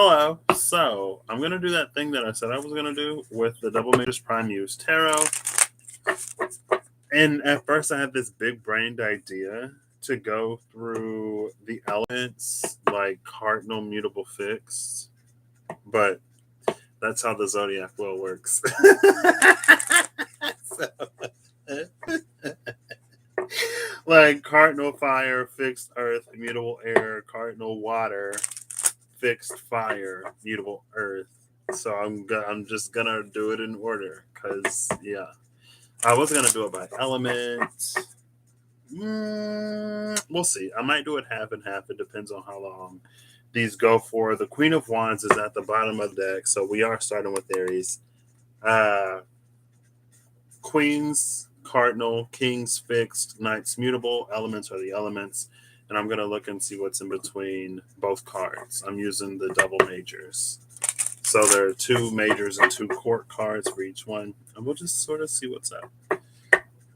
Hello. So I'm gonna do that thing that I said I was gonna do with the Double Majors Prime Muse Tarot. And at first, I had this big-brained idea to go through the elements like cardinal, mutable, fixed, but that's how the zodiac wheel works. Like cardinal fire, fixed earth, mutable air, cardinal water, fixed fire, mutable earth. So I'm just gonna do it in order because I was gonna do it by element. We'll see. I might do it half and half. It depends on how long these go for. The Queen of Wands is at the bottom of the deck, so we are starting with Aries. Queens, cardinal, kings, fixed, knights, mutable. Elements are the elements. And I'm going to look and see what's in between both cards. I'm using the double majors. So there are 2 majors and 2 court cards for each one. And we'll just sort of see what's up.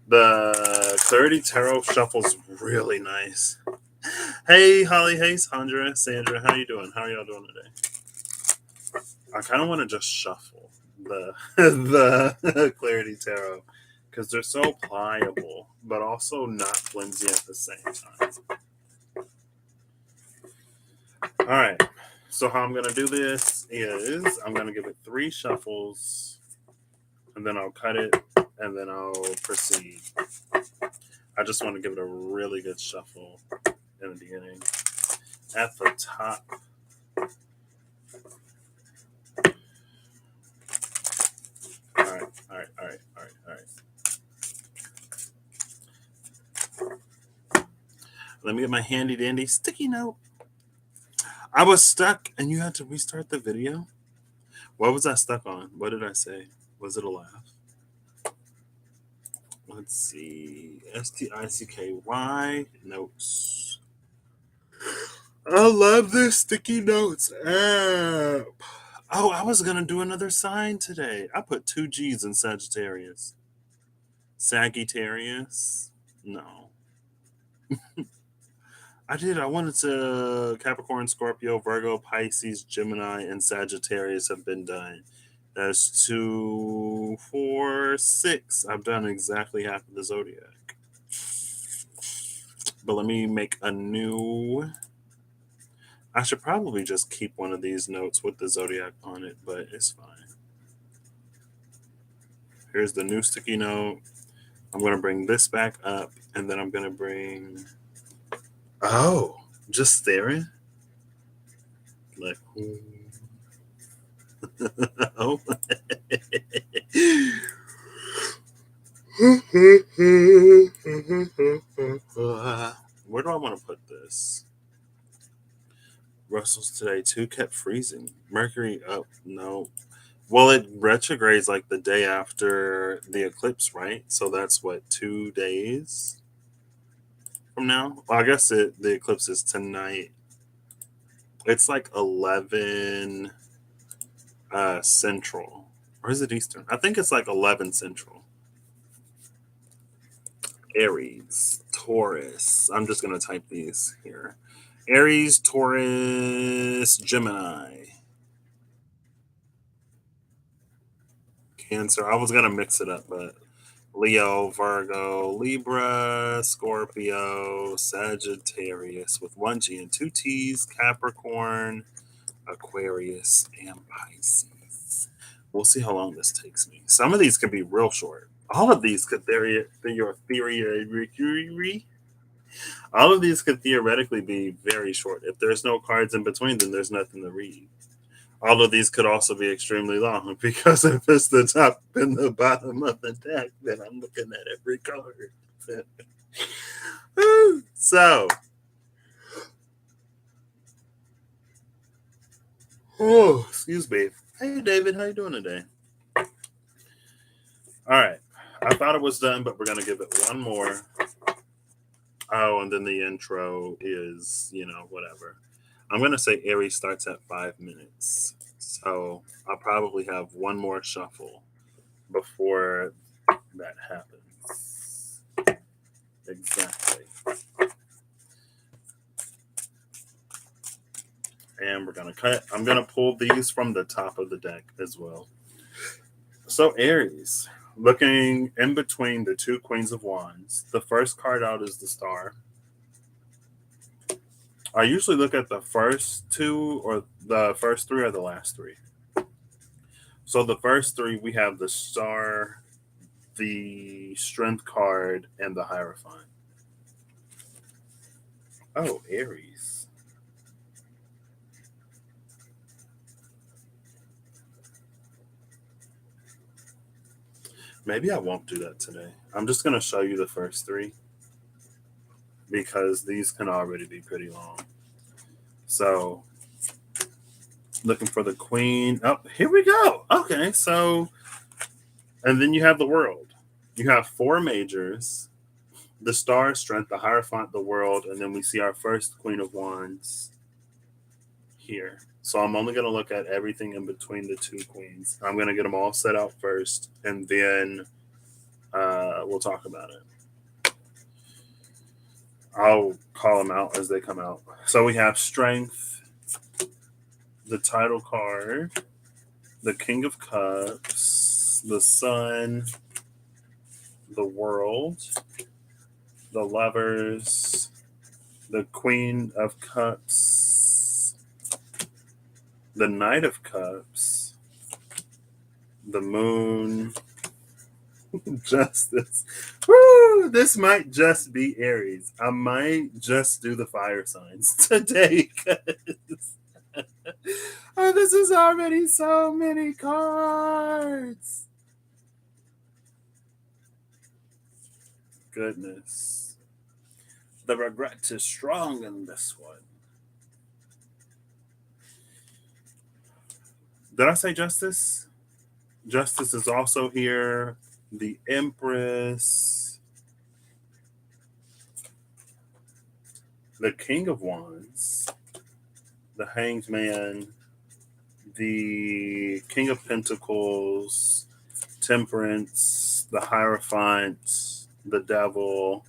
The Clarity Tarot shuffle's really nice. Hey, Holly. Hey, Sandra. How you doing? How are y'all doing today? I kind of want to just shuffle the Clarity Tarot because they're so pliable, but also not flimsy at the same time. All right. So how I'm going to do this is I'm going to give it 3 shuffles, and then I'll cut it, and then I'll proceed. I just want to give it a really good shuffle in the beginning. At the top, all right. Let me get my handy dandy sticky note. I was stuck and you had to restart the video? What was I stuck on? What did I say? Was it a laugh? Let's see. STICKY notes. I love this sticky notes app. Oh, I was going to do another sign today. I put 2 G's in Sagittarius. Sagittarius? No. I did. I wanted to Capricorn, Scorpio, Virgo, Pisces, Gemini, and Sagittarius have been done. That's 2, 4, 6. I've done exactly half of the zodiac. But let me make a new. I should probably just keep one of these notes with the zodiac on it, but it's fine. Here's the new sticky note. I'm going to bring this back up, and then I'm going to bring. Oh, just staring? Like, oh. Where do I want to put this? Russell's today too kept freezing. Mercury up, no. Well, it retrogrades like the day after the eclipse, right? So that's what, 2 days from now? Well, I guess the eclipse is tonight. It's like 11 Central. Or is it Eastern? I think it's like 11 Central. Aries, Taurus. I'm just going to type these here. Aries, Taurus, Gemini. Cancer. I was going to mix it up, but Leo, Virgo, Libra, Scorpio, Sagittarius with 1 G and 2 T's, Capricorn, Aquarius, and Pisces. We'll see how long this takes me. Some of these could be real short. All of these could all of these could theoretically be very short. If there's no cards in between, then there's nothing to read. All of these could also be extremely long because if it's the top and the bottom of the deck, then I'm looking at every card. So, oh, excuse me. Hey, David, how you doing today? All right. I thought it was done, but we're going to give it one more. Oh, and then the intro is, whatever. I'm going to say Aries starts at 5 minutes. So I'll probably have one more shuffle before that happens. Exactly. And we're going to cut. I'm going to pull these from the top of the deck as well. So Aries, looking in between the two Queens of Wands, the first card out is the Star. I usually look at the first two or the first three or the last three. So the first three, we have the Star, the Strength card, and the Hierophant. Oh, Aries. Maybe I won't do that today. I'm just going to show you the first three because these can already be pretty long. So, looking for the Queen. Oh, here we go. Okay, so, and then you have the World. You have four majors, the Star, Strength, the Hierophant, the World, and then we see our first Queen of Wands here. So I'm only going to look at everything in between the two queens. I'm going to get them all set out first, and then we'll talk about it. I'll call them out as they come out. So we have Strength, the title card, the King of Cups, the Sun, the World, the Lovers, the Queen of Cups, the Knight of Cups, the Moon, Justice. Woo! This might just be Aries. I might just do the fire signs today. Oh, this is already so many cards. Goodness. The regret is strong in this one. Did I say Justice? Justice is also here. The Empress. The King of Wands. The Hanged Man. The King of Pentacles. Temperance. The Hierophant. The Devil.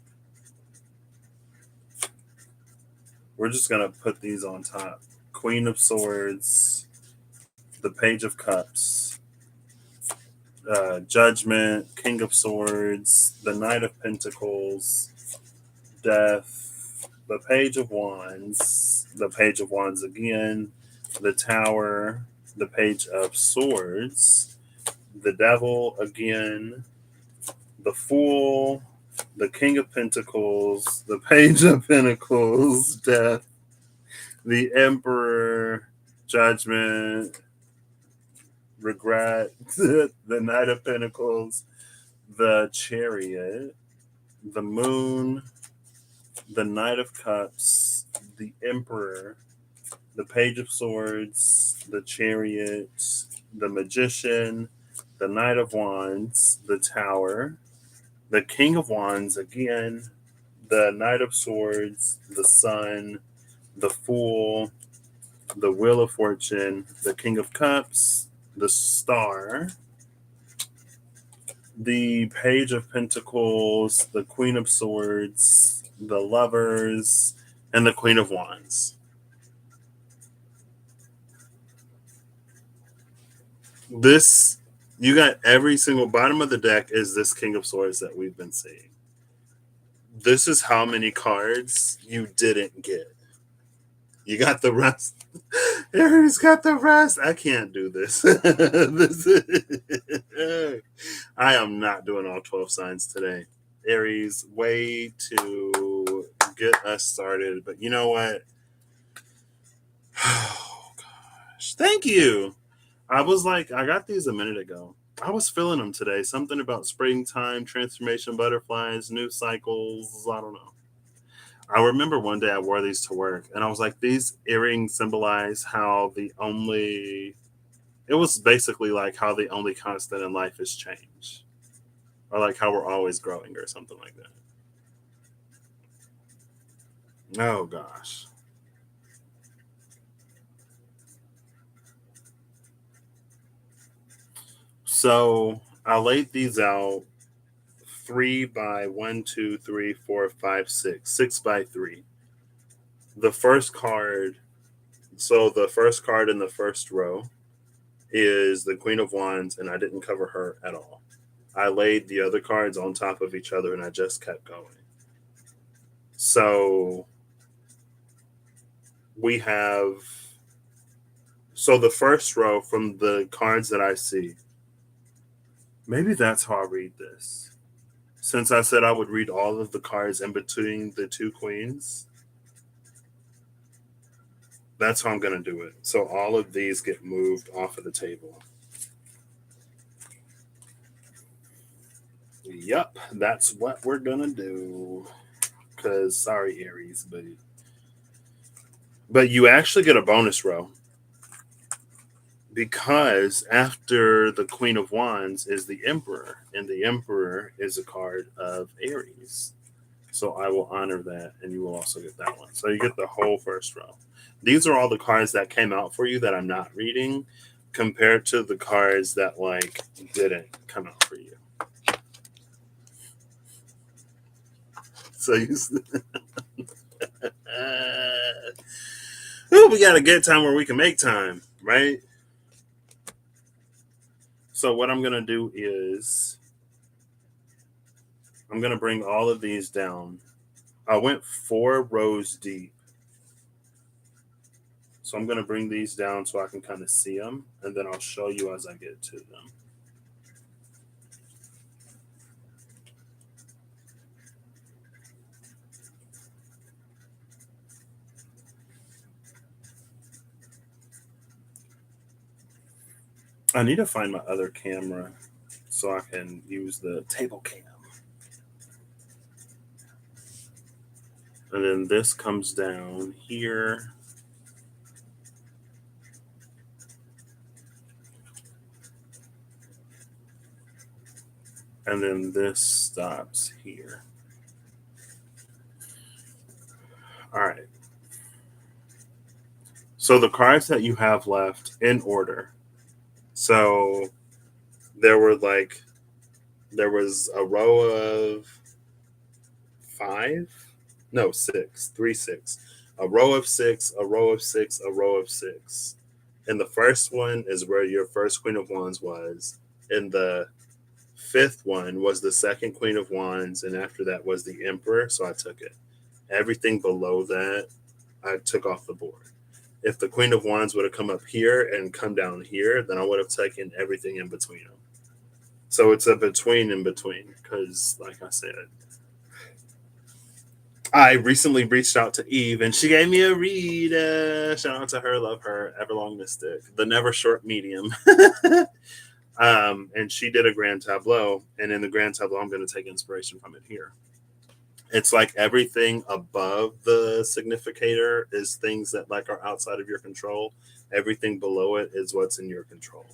We're just going to put these on top. Queen of Swords. The Page of Cups. Judgment, King of Swords, the Knight of Pentacles, Death, the Page of Wands again, the Tower, the Page of Swords, the Devil again, the Fool, the King of Pentacles, the Page of Pentacles, Death, the Emperor, Judgment, Regret, the Knight of Pentacles, the Chariot, the Moon, the Knight of Cups, the Emperor, the Page of Swords, the Chariot, the Magician, the Knight of Wands, the Tower, the King of Wands again, the Knight of Swords, the Sun, the Fool, the Wheel of Fortune, the King of Cups, the Star, the Page of Pentacles, the Queen of Swords, the Lovers, and the Queen of Wands. This, you got every single bottom of the deck is this King of Swords that we've been seeing. This is how many cards you didn't get. You got the rest. Aries got the rest. I can't do this. I am not doing all 12 signs today. Aries, way to get us started. But you know what? Oh, gosh. Thank you. I was like, I got these a minute ago. I was feeling them today. Something about springtime, transformation, butterflies, new cycles. I don't know. I remember one day I wore these to work and I was like, these earrings symbolize how it was basically like how the only constant in life is change. Or like how we're always growing or something like that. Oh gosh. So I laid these out 3 by 1, 2, 3, 4, 5, 6. 6 by 3. The first card, So the first card in the first row is the Queen of Wands, and I didn't cover her at all. I laid the other cards on top of each other and I just kept going. So we have, so the first row from the cards that I see, maybe that's how I read this. Since I said I would read all of the cards in between the two queens, that's how I'm going to do it. So all of these get moved off of the table. Yep, that's what we're going to do. Because, sorry, Aries, but you actually get a bonus row. Because after the Queen of Wands is the Emperor, and the Emperor is a card of Aries. So I will honor that, and you will also get that one. So you get the whole first row. These are all the cards that came out for you that I'm not reading, compared to the cards that like didn't come out for you. So you, we got a good time where we can make time, right? So what I'm gonna do is I'm gonna bring all of these down. I went 4 rows deep. So I'm going to bring these down so I can kind of see them, and then I'll show you as I get to them. I need to find my other camera so I can use the table cam. And then this comes down here. And then this stops here. All right. So the cards that you have left in order. So there was a row of 5, no, 6, 3, 6, a row of 6, a row of 6, a row of 6. And the first one is where your first Queen of Wands was. And the 5th one was the second Queen of Wands. And after that was the Emperor. So I took it. Everything below that, I took off the board. If the Queen of Wands would have come up here and come down here, then I would have taken everything in between them. So it's a between in between because, like I said, I recently reached out to Eve and she gave me a read. Shout out to her, love her, Everlong Mystic, the never short medium. And she did a grand tableau. And in the grand tableau, I'm going to take inspiration from it here. It's like everything above the significator is things that like are outside of your control. Everything below it is what's in your control.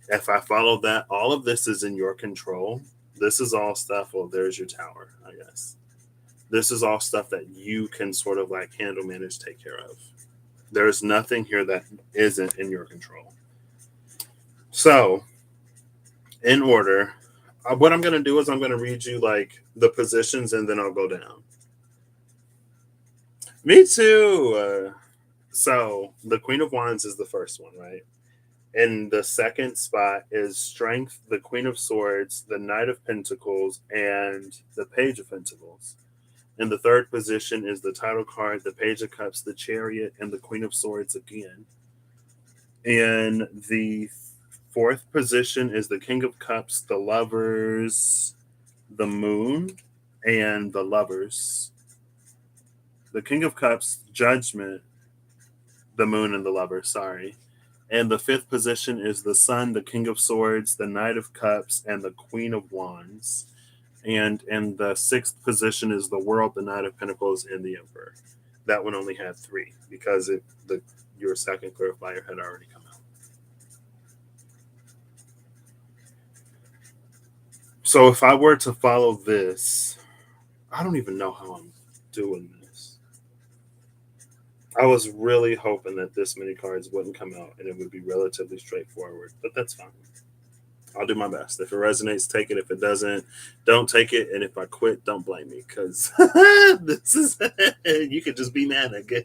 If I follow that, all of this is in your control. This is all stuff. Well, there's your tower, I guess. This is all stuff that you can sort of like handle, manage, take care of. There's nothing here that isn't in your control. So, in order, what I'm going to do is I'm going to read you like the positions and then I'll go down. Me too. So, the Queen of Wands is the first one, right? And the second spot is Strength, the Queen of Swords, the Knight of Pentacles, and the Page of Pentacles. In the third position is the title card, the Page of Cups, the Chariot, and the Queen of Swords again. In the fourth position is the King of Cups, the Lovers, the Moon, and the Lovers. The King of Cups, Judgment, the Moon, and the Lovers, sorry. And the fifth position is the Sun, the King of Swords, the Knight of Cups, and the Queen of Wands. And in the sixth position is the World, the Knight of Pentacles, and the Emperor. That one only had 3 because your second clarifier had already come out. So if I were to follow this, I don't even know how I'm doing this. I was really hoping that this many cards wouldn't come out and it would be relatively straightforward, but that's fine. I'll do my best. If it resonates, take it. If it doesn't, don't take it. And if I quit, don't blame me because this is you could just be mad, I guess.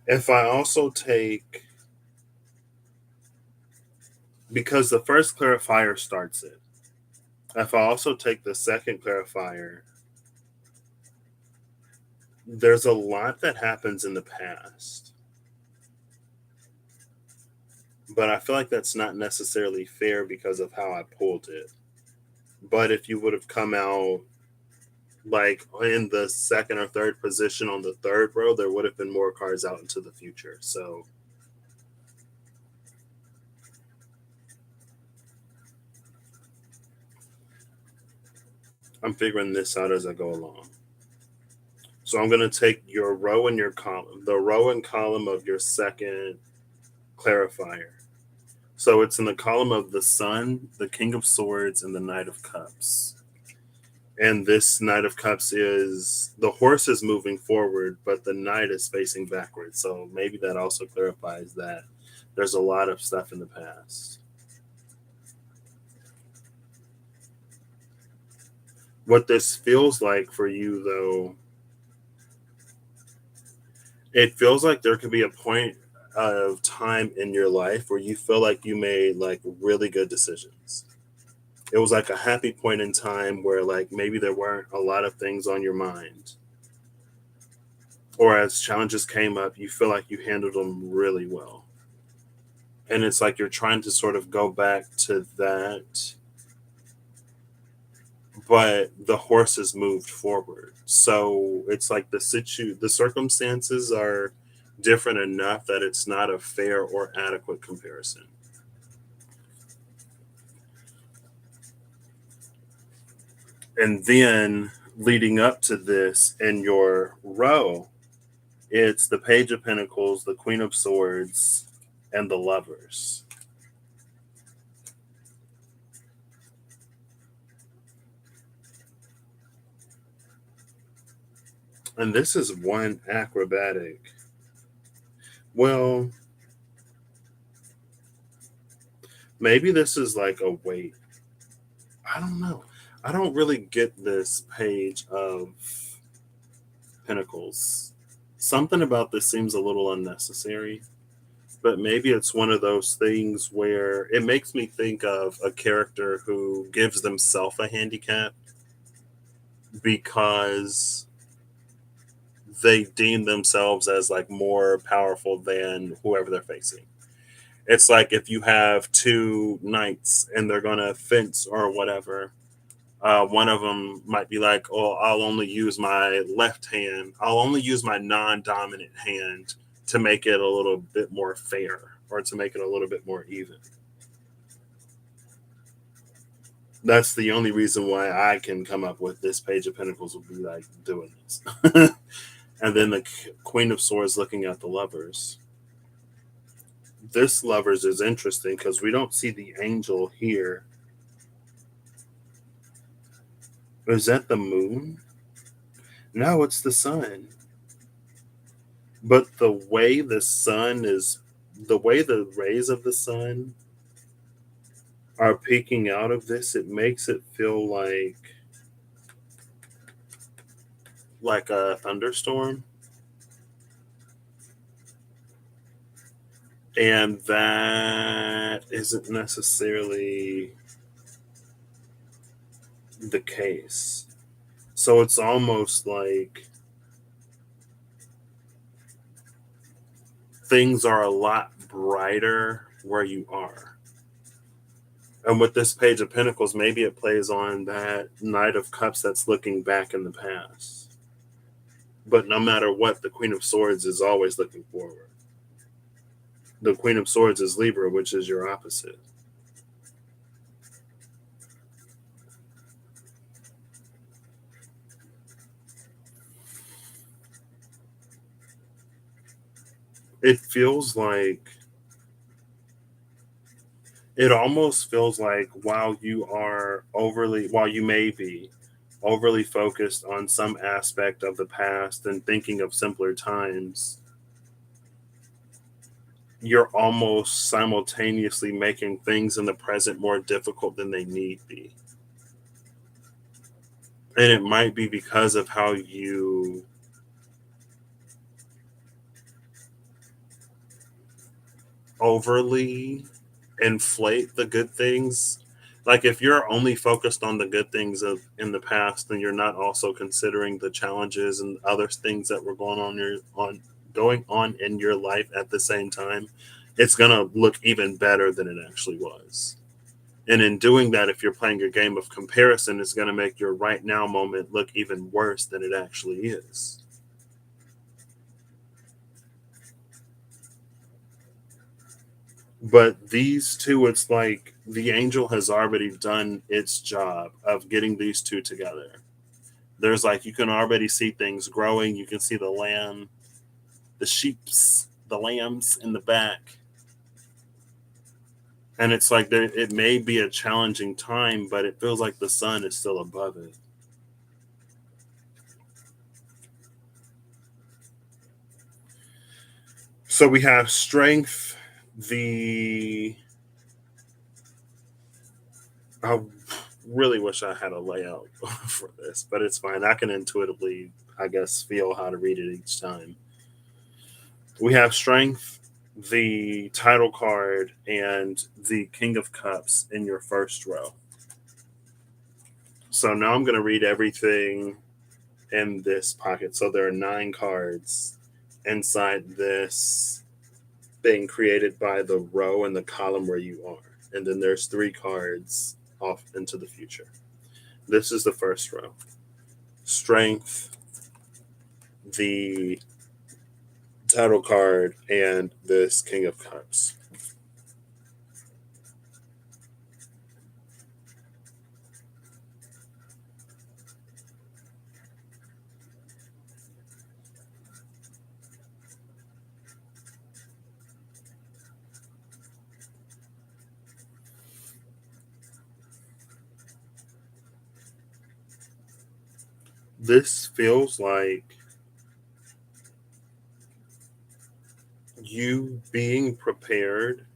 If I also take, because the first clarifier starts it, if I also take the second clarifier, there's a lot that happens in the past, but I feel like that's not necessarily fair because of how I pulled it. But if you would have come out like in the second or third position on the third row, there would have been more cards out into the future. So I'm figuring this out as I go along. So I'm going to take your row and your column, the row and column of your second clarifier. So it's in the column of the Sun, the King of Swords, and the Knight of Cups. And this Knight of Cups is, the horse is moving forward, but the Knight is facing backwards. So maybe that also clarifies that there's a lot of stuff in the past. What this feels like for you, though, it feels like there could be a point of time in your life where you feel like you made like really good decisions. It was like a happy point in time where like maybe there weren't a lot of things on your mind, or as challenges came up you feel like you handled them really well, and it's like you're trying to sort of go back to that, but the horse has moved forward. So it's like the circumstances are different enough that it's not a fair or adequate comparison. And then leading up to this in your row, it's the Page of Pentacles, the Queen of Swords, and the Lovers. And this is one acrobatic. Well, maybe this is like a weight. I don't know. I don't really get this Page of Pentacles. Something about this seems a little unnecessary, but maybe it's one of those things where it makes me think of a character who gives themselves a handicap because they deem themselves as like more powerful than whoever they're facing. It's like if you have two knights and they're gonna fence or whatever, one of them might be like, "Oh, I'll only use my left hand. I'll only use my non-dominant hand to make it a little bit more fair or to make it a little bit more even." That's the only reason why I can come up with this Page of Pentacles would be like doing this. And then the Queen of Swords looking at the Lovers. This Lovers is interesting because we don't see the angel here. Is that the moon? No, it's the sun. But the way the sun is, the way the rays of the sun are peeking out of this, it makes it feel like a thunderstorm. And that isn't necessarily the case. So it's almost like things are a lot brighter where you are. And with this Page of Pentacles, maybe it plays on that Knight of Cups that's looking back in the past. But no matter what, the Queen of Swords is always looking forward. The Queen of Swords is Libra, which is your opposite. It feels like, it almost feels like while you may be overly focused on some aspect of the past and thinking of simpler times, you're almost simultaneously making things in the present more difficult than they need be. And it might be because of how you overly inflate the good things. Like if you're only focused on the good things of in the past, then you're not also considering the challenges and other things that were going on in your life at the same time. It's gonna look even better than it actually was. And in doing that, if you're playing a game of comparison, it's gonna make your right now moment look even worse than it actually is. But these two, it's like the angel has already done its job of getting these two together. There's like you can already see things growing. You can see the lamb, the sheeps, the lambs in the back. And it's like it may be a challenging time, but it feels like the sun is still above it. So we have strength, the I really wish I had a layout for this, but it's fine. I can intuitively, I guess, feel how to read it each time. We have strength, the title card, and the King of Cups in your first row. So now I'm going to read everything in this pocket. So there are 9 cards inside this being created by the row and the column where you are. And then there's 3 cards off into the future. This is the first row. Strength, the title card, and this King of Cups. This feels like you being prepared,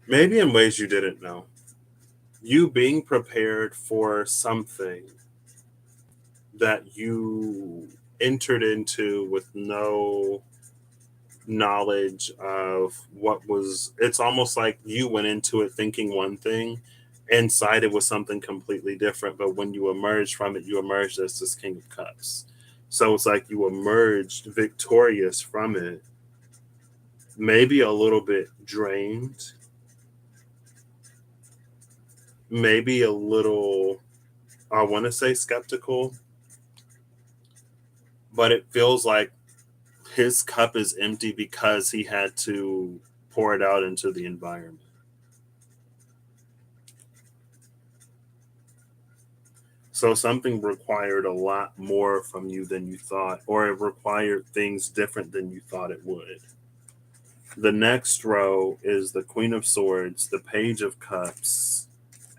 maybe in ways you didn't know. You being prepared for something that you entered into with no knowledge of what was. It's almost like you went into it thinking one thing, inside it was something completely different, but when you emerged from it, you emerged as this King of Cups. So it's like you emerged victorious from it, maybe a little bit drained, maybe a little, I want to say skeptical, but it feels like his cup is empty because he had to pour it out into the environment. So something required a lot more from you than you thought, or it required things different than you thought it would. The next row is the Queen of Swords, the Page of Cups,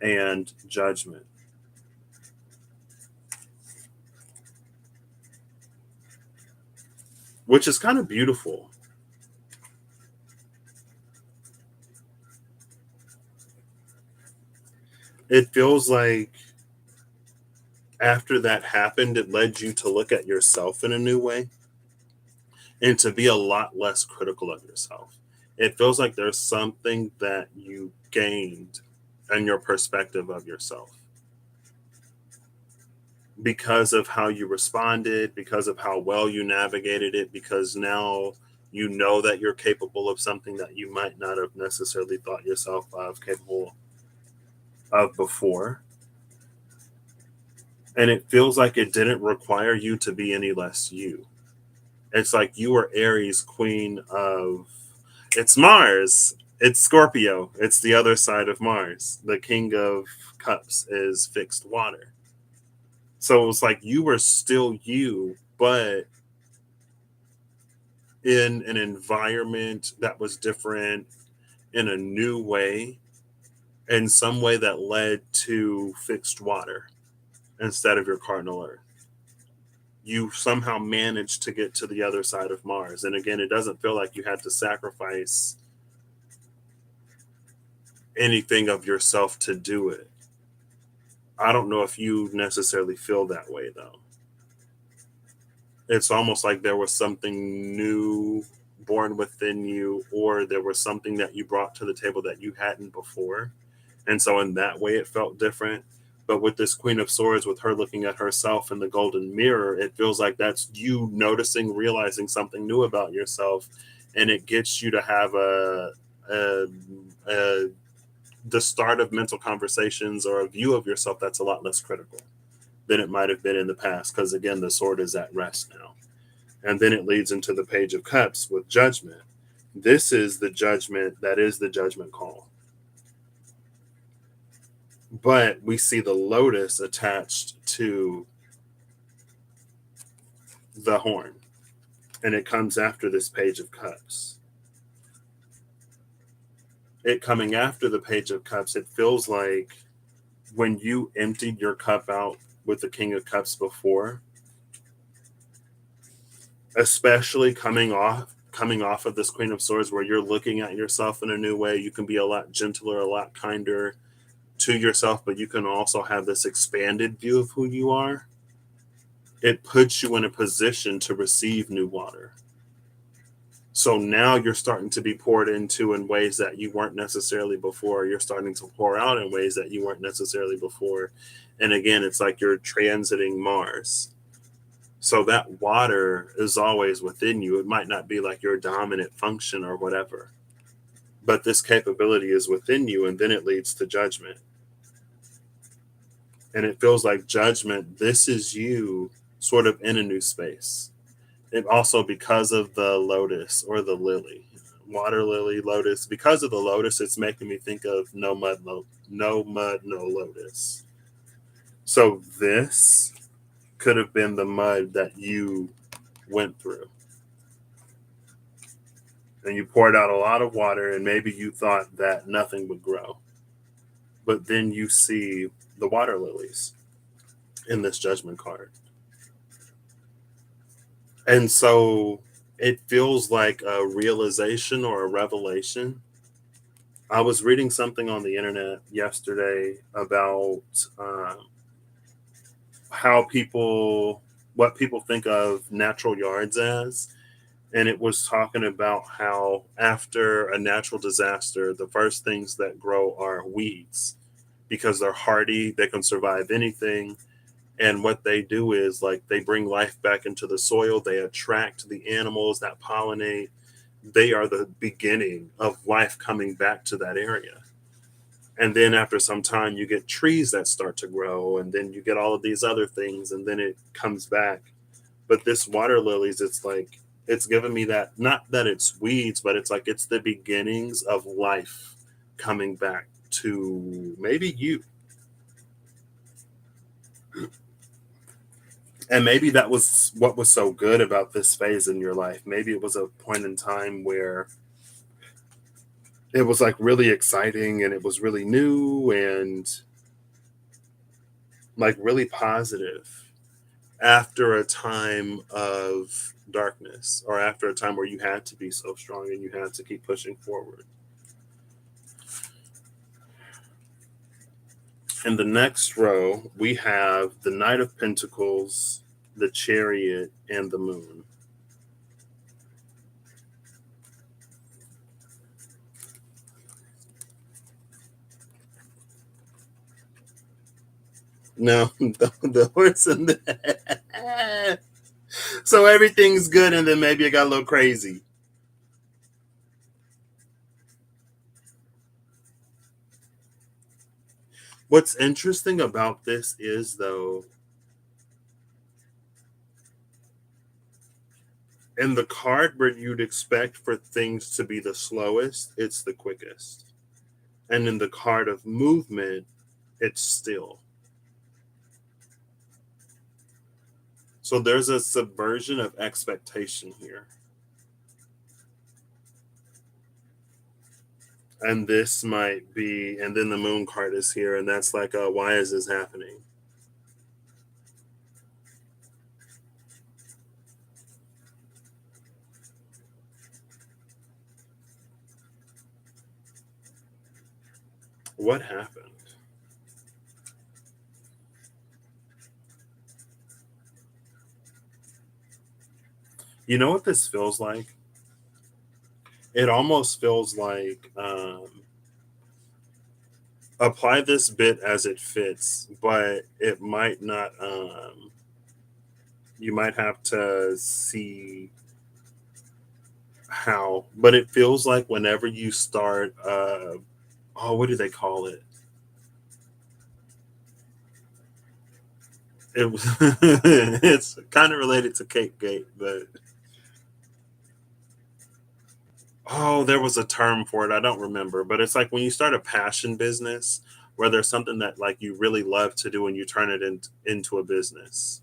and Judgment, which is kind of beautiful. It feels like after that happened, it led you to look at yourself in a new way and to be a lot less critical of yourself. It feels like there's something that you gained in your perspective of yourself because of how you responded, because of how well you navigated it, because now you know that you're capable of something that you might not have necessarily thought yourself of capable of before. And it feels like it didn't require you to be any less you. It's like you were Aries, queen of. It's Mars. It's Scorpio. It's the other side of Mars. The King of Cups is fixed water. So it was like you were still you, but in an environment that was different, in a new way, in some way that led to fixed water instead of your cardinal earth. you somehow managed to get to the other side of Mars. And again, it doesn't feel like you had to sacrifice anything of yourself to do it. I don't know if you necessarily feel that way, though. It's almost like there was something new born within you, or there was something that you brought to the table that you hadn't before. And so, in that way, it felt different. But with this Queen of Swords, with her looking at herself in the golden mirror, it feels like that's you noticing, realizing something new about yourself. And it gets you to have a, a the start of mental conversations or a view of yourself that's a lot less critical than it might have been in the past. Because again, the sword is at rest now. And then it leads into the Page of Cups with judgment. This is the judgment that is the judgment call. But we see the lotus attached to the horn. And it comes after this Page of Cups. It coming after the Page of Cups, it feels like when you emptied your cup out with the King of Cups before, especially coming off of this Queen of Swords, where you're looking at yourself in a new way, you can be a lot gentler, a lot kinder to yourself, but you can also have this expanded view of who you are. It puts you in a position to receive new water. So now you're starting to be poured into in ways that you weren't necessarily before. You're starting to pour out in ways that you weren't necessarily before. And again, it's like you're transiting Mars. So that water is always within you. It might not be like your dominant function or whatever, but this capability is within you, and then it leads to judgment. And it feels like judgment, this is you sort of in a new space. And also because of the lotus or the lily, water lily, lotus, because of the lotus, it's making me think of no mud, no lotus. So this could have been the mud that you went through. And you poured out a lot of water, and maybe you thought that nothing would grow. But then you see the water lilies in this judgment card. And so it feels like a realization or a revelation. I was reading something on the internet yesterday about what people think of natural yards as. And it was talking about how after a natural disaster, the first things that grow are weeds because they're hardy, they can survive anything. And what they do is like they bring life back into the soil, they attract the animals that pollinate. They are the beginning of life coming back to that area. And then after some time, you get trees that start to grow, and then you get all of these other things, and then it comes back. But this water lilies, it's like, it's given me that, not that it's weeds, but it's like it's the beginnings of life coming back to maybe you. And maybe that was what was so good about this phase in your life. Maybe it was a point in time where it was like really exciting and it was really new and like really positive after a time of darkness or after a time where you had to be so strong and you had to keep pushing forward. In the next row, we have the Knight of Pentacles, the Chariot, and the Moon. No, the horse and the so everything's good, and then maybe it got a little crazy. What's interesting about this is, though, in the card where you'd expect for things to be the slowest, it's the quickest. And in the card of movement, it's still. So there's a subversion of expectation here. And this might be, and then the moon card is here, and that's like, why is this happening? What happened? You know what this feels like? It almost feels like apply this bit as it fits, but it might not. You might have to see how, but it feels like whenever you start, oh, what do they call it? It was, it's kind of related to Cake Gate, but oh, there was a term for it. I don't remember, but it's like when you start a passion business where there's something that like you really love to do and you turn it into a business.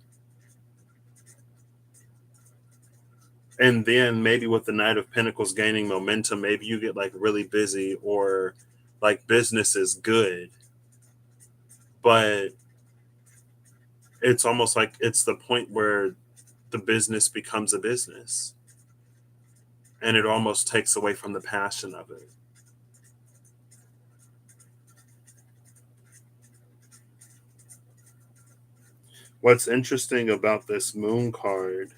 And then maybe with the Knight of Pentacles gaining momentum, maybe you get like really busy or like business is good, but it's almost like it's the point where the business becomes a business and it almost takes away from the passion of it. What's interesting about this moon card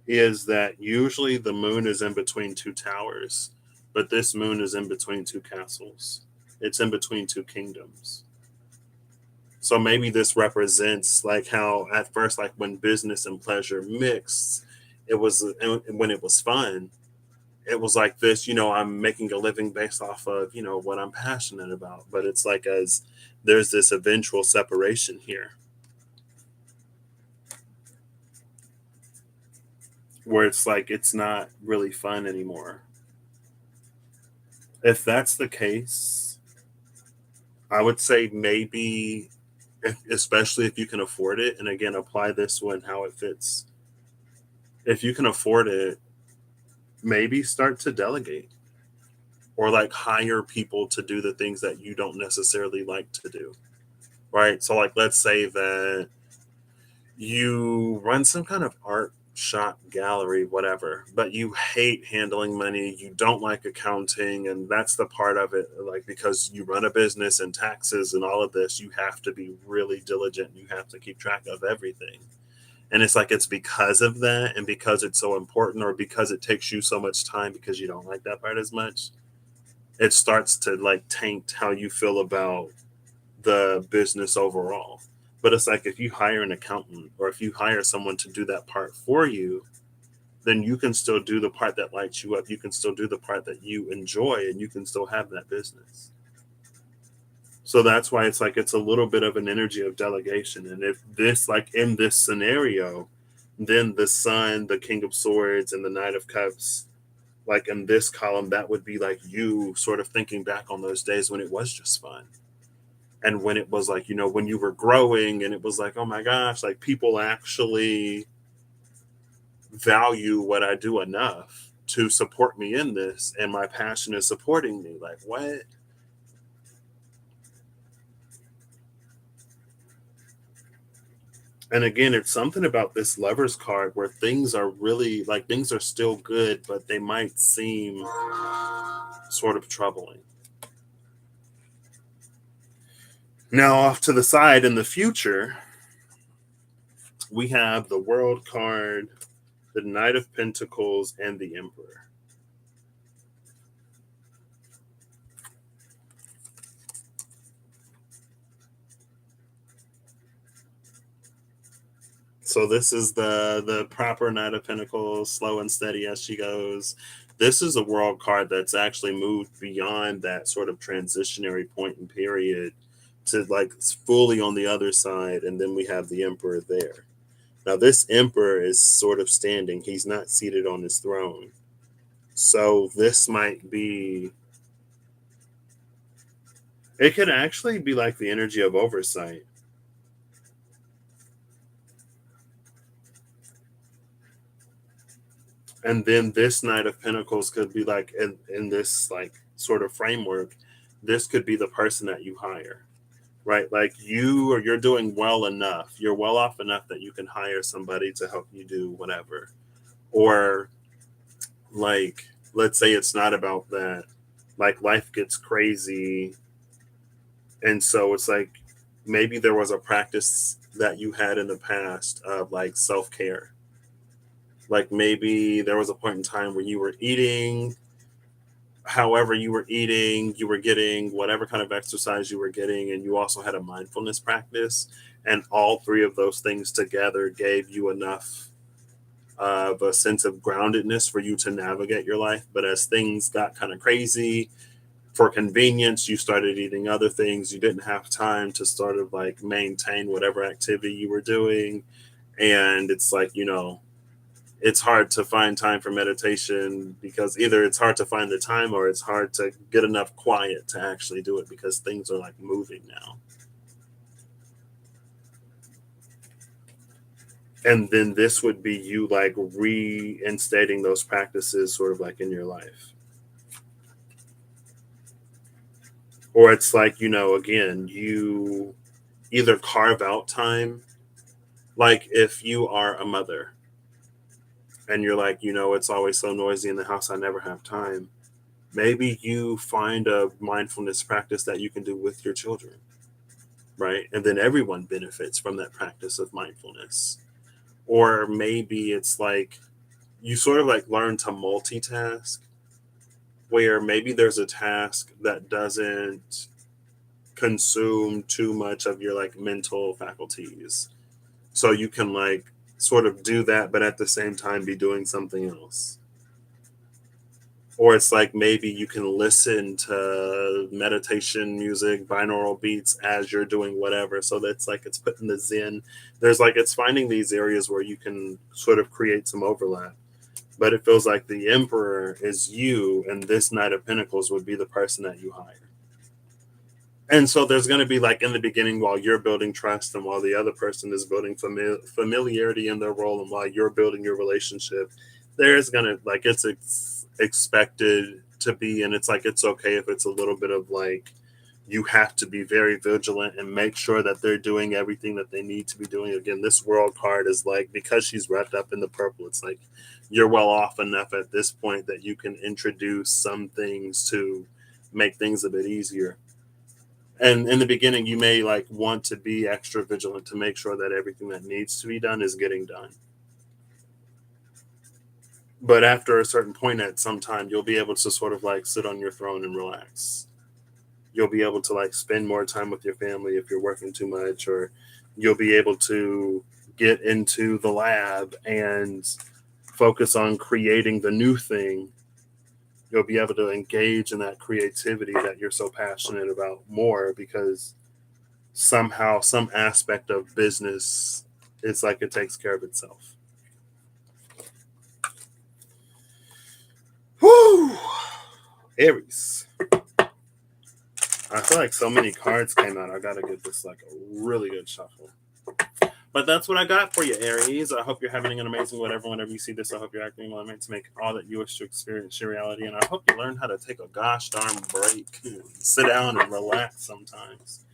is that usually the moon is in between two towers, but this moon is in between two castles. It's in between two kingdoms. So maybe this represents like how at first, like when business and pleasure mixed, it was when it was fun. It was like this, I'm making a living based off of, what I'm passionate about. But it's like as there's this eventual separation here where it's like it's not really fun anymore. If that's the case, I would say maybe, especially if you can afford it, and again, apply this one how it fits. If you can afford it, maybe start to delegate or like hire people to do the things that you don't necessarily like to do. Right. So, like, let's say that you run some kind of art shop gallery, whatever, but you hate handling money, you don't like accounting, and that's the part of it. Like, because you run a business and taxes and all of this, you have to be really diligent, you have to keep track of everything. And it's like it's because of that and because it's so important or because it takes you so much time because you don't like that part as much, it starts to like taint how you feel about the business overall. But it's like if you hire an accountant or if you hire someone to do that part for you, then you can still do the part that lights you up. You can still do the part that you enjoy and you can still have that business. So that's why it's like it's a little bit of an energy of delegation. And if this, like in this scenario, then the Sun, the King of Swords, and the Knight of Cups, like in this column, that would be like you sort of thinking back on those days when it was just fun. And when it was like, when you were growing and it was like, oh my gosh, like people actually value what I do enough to support me in this. And my passion is supporting me. Like, what? And again, it's something about this Lovers card where things are really like things are still good, but they might seem sort of troubling. Now, off to the side in the future, we have the World card, the Knight of Pentacles, and the Emperor. So this is the proper Knight of Pentacles, slow and steady as she goes. This is a world card that's actually moved beyond that sort of transitionary point and period to like fully on the other side, and then we have the Emperor there. Now this Emperor is sort of standing; he's not seated on his throne. So this might be. It could actually be like the energy of oversight. And then this Knight of Pentacles could be like in this like sort of framework, this could be the person that you hire, right? Like you're doing well enough, you're well off enough that you can hire somebody to help you do whatever. Or like let's say it's not about that, like life gets crazy And so it's like maybe there was a practice that you had in the past of like self-care. Like maybe there was a point in time where you were eating however you were eating, you were getting whatever kind of exercise you were getting, and you also had a mindfulness practice. And all three of those things together gave you enough of a sense of groundedness for you to navigate your life. But as things got kind of crazy, for convenience, you started eating other things. You didn't have time to sort of like maintain whatever activity you were doing. And it's like, it's hard to find time for meditation because either it's hard to find the time or it's hard to get enough quiet to actually do it because things are like moving now. And then this would be you like reinstating those practices sort of like in your life. Or it's like, again, you either carve out time, like if you are a mother and you're like, it's always so noisy in the house, I never have time. Maybe you find a mindfulness practice that you can do with your children, right? And then everyone benefits from that practice of mindfulness. Or maybe it's like you sort of like learn to multitask, where maybe there's a task that doesn't consume too much of your like mental faculties. So you can like sort of do that, but at the same time be doing something else. Or it's like maybe you can listen to meditation music, binaural beats as you're doing whatever. So that's like it's putting the zen. There's like it's finding these areas where you can sort of create some overlap. But it feels like the emperor is you, and this knight of pentacles would be the person that you hire. And so there's going to be like in the beginning, while you're building trust and while the other person is building familiarity in their role, and while you're building your relationship, there's going to like expected to be, and it's like it's okay if it's a little bit of like you have to be very vigilant and make sure that they're doing everything that they need to be doing. Again, this world card is like, because she's wrapped up in the purple, it's like you're well off enough at this point that you can introduce some things to make things a bit easier. And in the beginning, you may like want to be extra vigilant to make sure that everything that needs to be done is getting done. But after a certain point at some time, you'll be able to sort of like sit on your throne and relax. You'll be able to like spend more time with your family if you're working too much, or you'll be able to get into the lab and focus on creating the new thing. You'll be able to engage in that creativity that you're so passionate about more because somehow some aspect of business, it's like it takes care of itself. Whew. Aries. I feel like so many cards came out. I gotta get this like a really good shuffle. But that's what I got for you, Aries. I hope you're having an amazing whatever whenever you see this. I hope you're acting well to make all that you wish to experience your reality. And I hope you learn how to take a gosh darn break. Sit down and relax sometimes.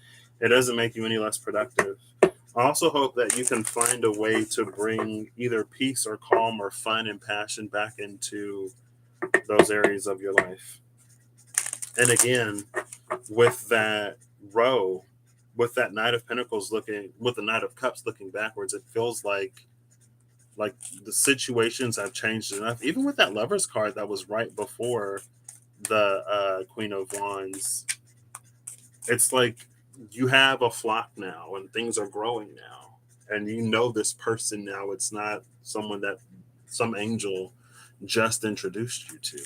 It doesn't make you any less productive. I also hope that you can find a way to bring either peace or calm or fun and passion back into those areas of your life. And again, with that row, with that Knight of Pentacles looking, with the Knight of Cups looking backwards, it feels like the situations have changed enough. Even with that Lovers card that was right before the Queen of Wands, it's like you have a flock now and things are growing now. And you know this person now. It's not someone that some angel just introduced you to.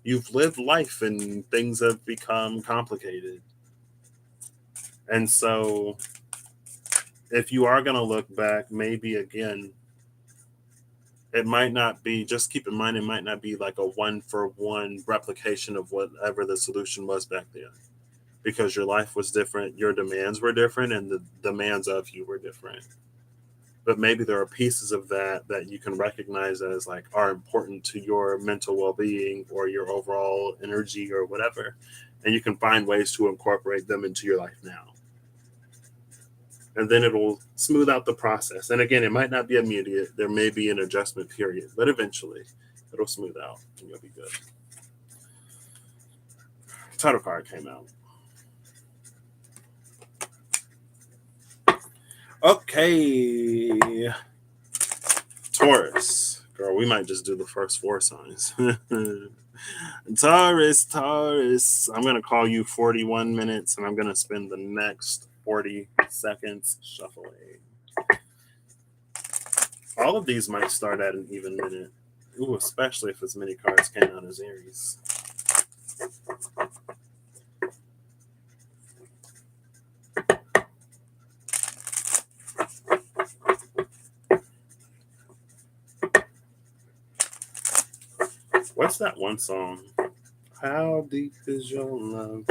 You've lived life and things have become complicated. And so if you are going to look back, maybe again, it might not be, just keep in mind, it might not be like a one for one replication of whatever the solution was back then, because your life was different, your demands were different, and the demands of you were different. But maybe there are pieces of that that you can recognize as like are important to your mental well-being or your overall energy or whatever. And you can find ways to incorporate them into your life now. And then it'll smooth out the process. And again, it might not be immediate. There may be an adjustment period, but eventually it'll smooth out and you'll be good. Title card came out. Okay. Taurus. Girl, we might just do the first 4 signs. Taurus. I'm going to call you 41 minutes and I'm going to spend the next 40 seconds shuffling. All of these might start at an even minute. Ooh, especially if as many cards came out as Aries. What's that one song? How deep is your love?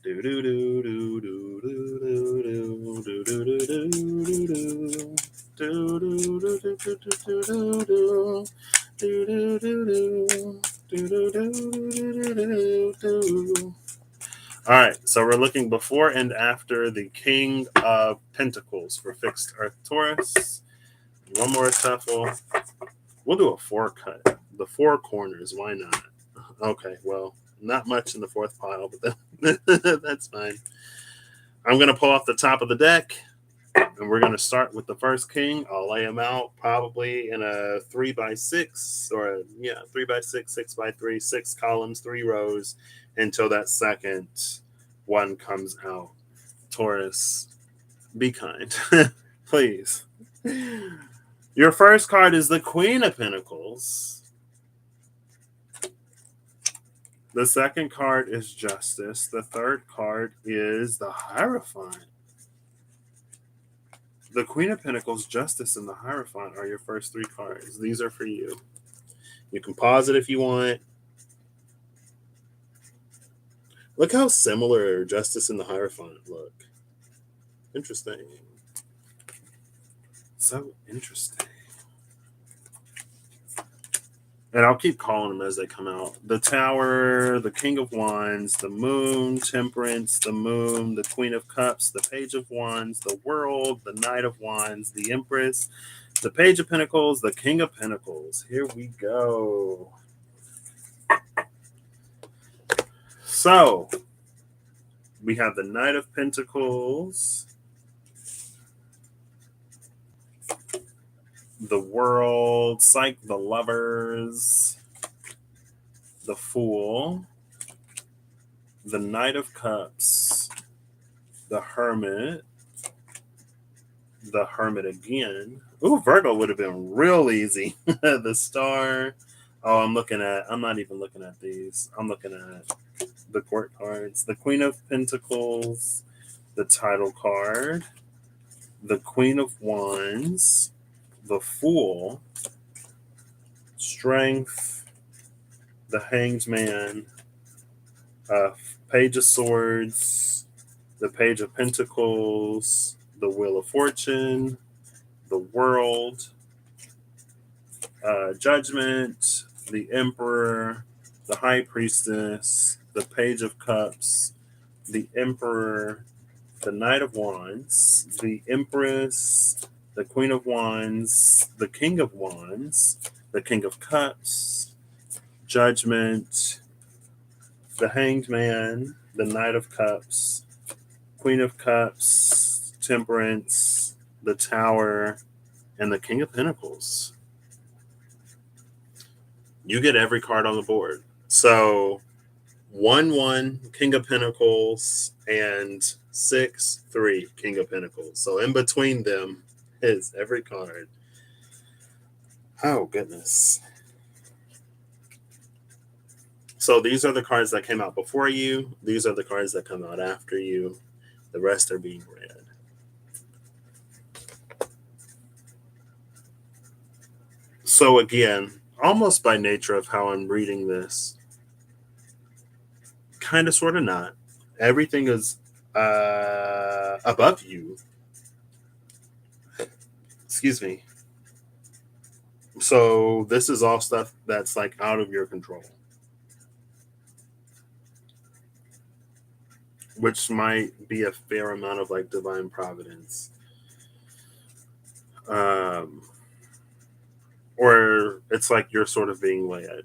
Do do do do do do do do do do do do. All right, so we're looking before and after the King of Pentacles for fixed Earth Taurus. One more shuffle. We'll do a 4 cut. The 4 corners, why not? Okay, well, not much in the 4th pile, but that's fine. I'm going to pull off the top of the deck, and we're going to start with the first king. I'll lay him out probably in a 3x6 or 3x6, 6x3, 6 columns, 3 rows until that second one comes out. Taurus, be kind, please. Your first card is the Queen of Pentacles. The second card is Justice. The third card is the Hierophant. The Queen of Pentacles, Justice, and the Hierophant are your first 3 cards. These are for you. You can pause it if you want. Look how similar Justice and the Hierophant look. Interesting. So interesting. And I'll keep calling them as they come out. The Tower, the King of Wands, the Moon, Temperance, the Moon, the Queen of Cups, the Page of Wands, the World, the Knight of Wands, the Empress, the Page of Pentacles, the King of Pentacles. Here we go. So, we have the Knight of Pentacles, the World, Psyche, the Lovers, the Fool, the Knight of Cups, the Hermit again. Ooh, Virgo would have been real easy. The Star. Oh, I'm not even looking at these. I'm looking at the court cards. The Queen of Pentacles, the title card, the Queen of Wands, the Fool, Strength, the Hanged Man, Page of Swords, the Page of Pentacles, the Wheel of Fortune, the World, Judgment, the Emperor, the High Priestess, the Page of Cups, the Emperor, the Knight of Wands, the Empress, the Queen of Wands, the King of Wands, the King of Cups, Judgment, the Hanged Man, the Knight of Cups, Queen of Cups, Temperance, the Tower, and the King of Pentacles. You get every card on the board. So 1-1 King of Pentacles and 6-3 King of Pentacles. So in between them is every card. Oh goodness. So these are the cards that came out before you. These are the cards that come out after you. The rest are being read. So again, almost by nature of how I'm reading this, kind of, sort of not. Everything is above you. Excuse me. So this is all stuff that's like out of your control, which might be a fair amount of like divine providence. Or it's like you're sort of being led.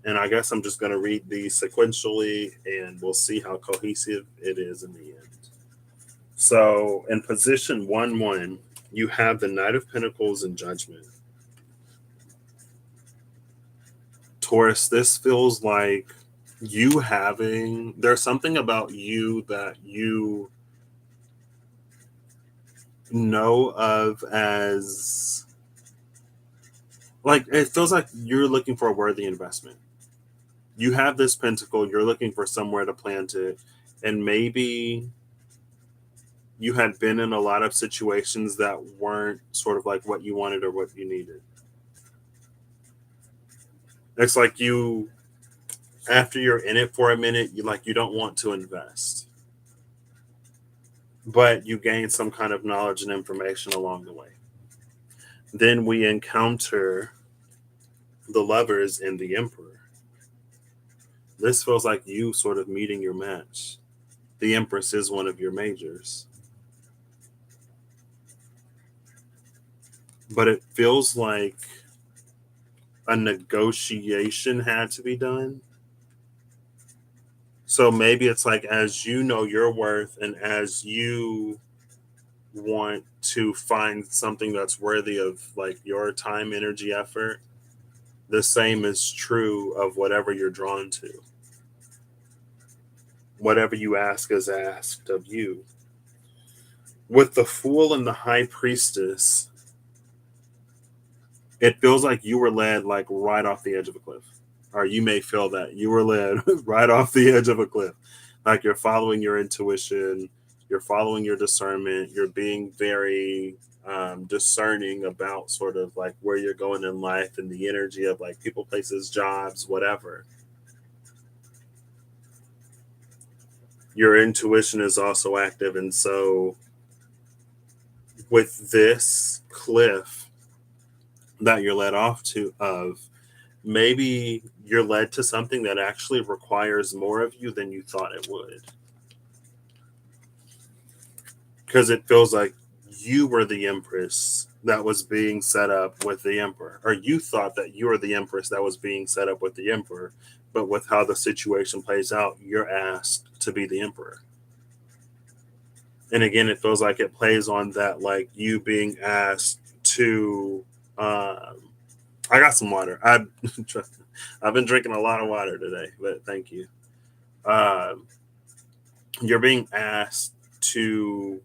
And I guess I'm just going to read these sequentially and we'll see how cohesive it is in the end. So in position 1-1, you have the Knight of Pentacles and Judgment. Taurus, this feels like there's something about you that you know of as, like, it feels like you're looking for a worthy investment. You have this pentacle, you're looking for somewhere to plant it, and maybe you had been in a lot of situations that weren't sort of like what you wanted or what you needed. It's like you, after you're in it for a minute, you don't want to invest, but you gain some kind of knowledge and information along the way. Then we encounter the Lovers and the Emperor. This feels like you sort of meeting your match. The Empress is one of your majors. But it feels like a negotiation had to be done. So maybe it's like, as you know your worth and as you want to find something that's worthy of like your time, energy, effort, the same is true of whatever you're drawn to. Whatever you ask is asked of you. With the Fool and the High Priestess, it feels like you were led like right off the edge of a cliff. Or you may feel that you were led right off the edge of a cliff. Like you're following your intuition, you're following your discernment, you're being very discerning about sort of like where you're going in life and the energy of like people, places, jobs, whatever. Your intuition is also active. And so with this cliff that you're led off to of, maybe you're led to something that actually requires more of you than you thought it would. Because it feels like you were the Empress that was being set up with the Emperor, or you thought that you were the Empress that was being set up with the Emperor, but with how the situation plays out, you're asked to be the Emperor. And again, it feels like it plays on that, like you being asked to. I got some water. I've been drinking a lot of water today, but thank you. Um, you're being asked to.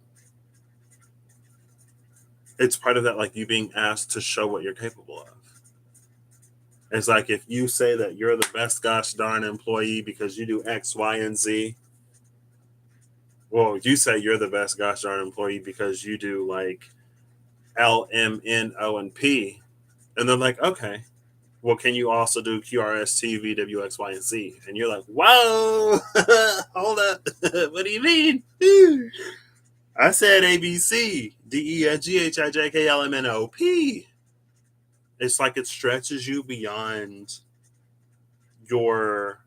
It's part of that, like you being asked to show what you're capable of. It's like if you say that you're the best gosh darn employee because you do X, Y, and Z. Well, you say you're the best gosh darn employee because you do like L, M, N, O, and P. And they're like, okay, well, can you also do Q, R, S, T, V, W, X, Y, and Z? And you're like, whoa, hold up. What do you mean? I said A, B, C, D, E, F, G, H, I, J, K, L, M, N, O, P. It's like it stretches you beyond your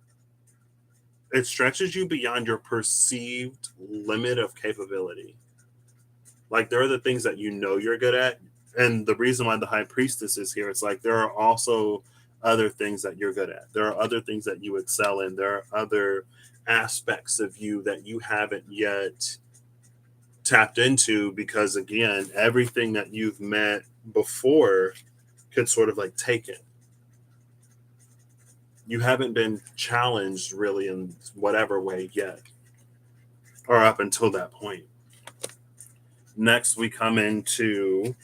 perceived limit of capability. Like there are the things that you know you're good at, and the reason why the High Priestess is here, it's like there are also other things that you're good at. There are other things that you excel in. There are other aspects of you that you haven't yet tapped into, because again, everything that you've met before could sort of like take it. You haven't been challenged really in whatever way yet, or up until that point. Next, we come into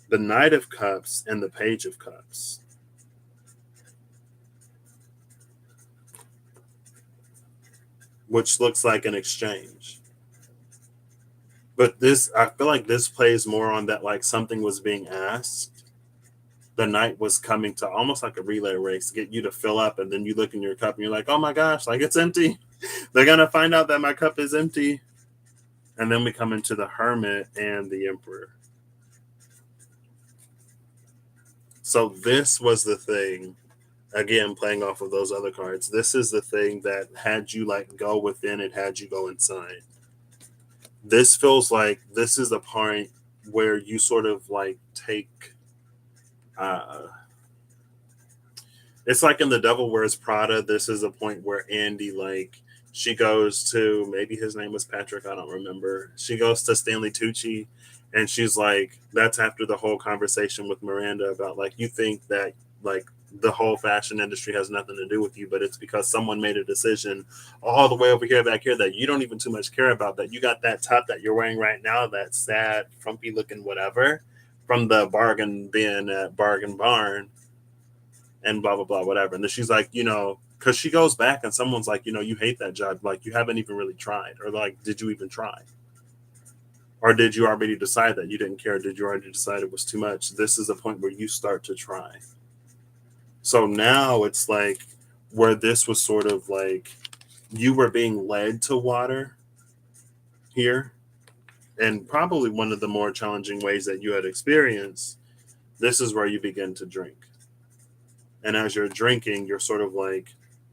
the Knight of Cups and the Page of Cups. Which looks like an exchange. But this, I feel like this plays more on that, like something was being asked. The Knight was coming to almost like a relay race, get you to fill up, and then you look in your cup and you're like, oh my gosh, like it's empty. They're going to find out that my cup is empty. And then we come into the Hermit and the Emperor. So this was the thing, again, playing off of those other cards. This is the thing that had you like go within, it had you go inside. This feels like this is the point where you sort of like take It's like in The Devil Wears Prada. This is a point where Andy, like, she goes to, maybe his name was Patrick, I don't remember. She goes to Stanley Tucci, and she's like, that's after the whole conversation with Miranda about, like, you think that, like, the whole fashion industry has nothing to do with you, but it's because someone made a decision all the way over here, back here, that you don't even too much care about, that you got that top that you're wearing right now, that sad, frumpy looking whatever, from the bargain bin at Bargain Barn, and blah blah blah whatever. And then she's like, because she goes back and someone's like, you hate that job, like you haven't even really tried, or like, did you even try, or did you already decide that you didn't care, did you already decide it was too much? This is a point where you start to try. So now it's like, where this was sort of like you were being led to water here, and probably one of the more challenging ways that you had experienced, this is where you begin to drink. And as you're drinking, you're sort of like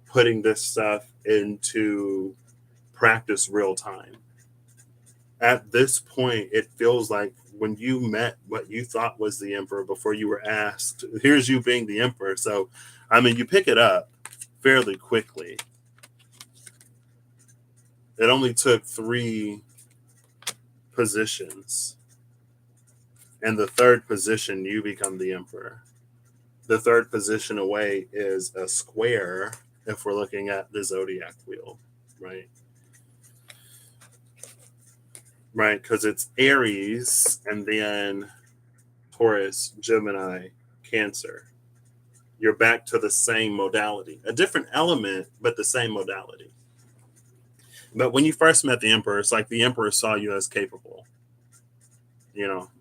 putting this stuff into practice real time. At this point, it feels like when you met what you thought was the emperor before you were asked, here's you being the emperor. So, I mean, you pick it up fairly quickly. It only took 3 positions. And the third position, you become the emperor. The third position away is a square if we're looking at the zodiac wheel, right? Right, because it's Aries and then Taurus, Gemini, Cancer. You're back to the same modality, a different element, but the same modality. But when you first met the Emperor, it's like the Emperor saw you as capable.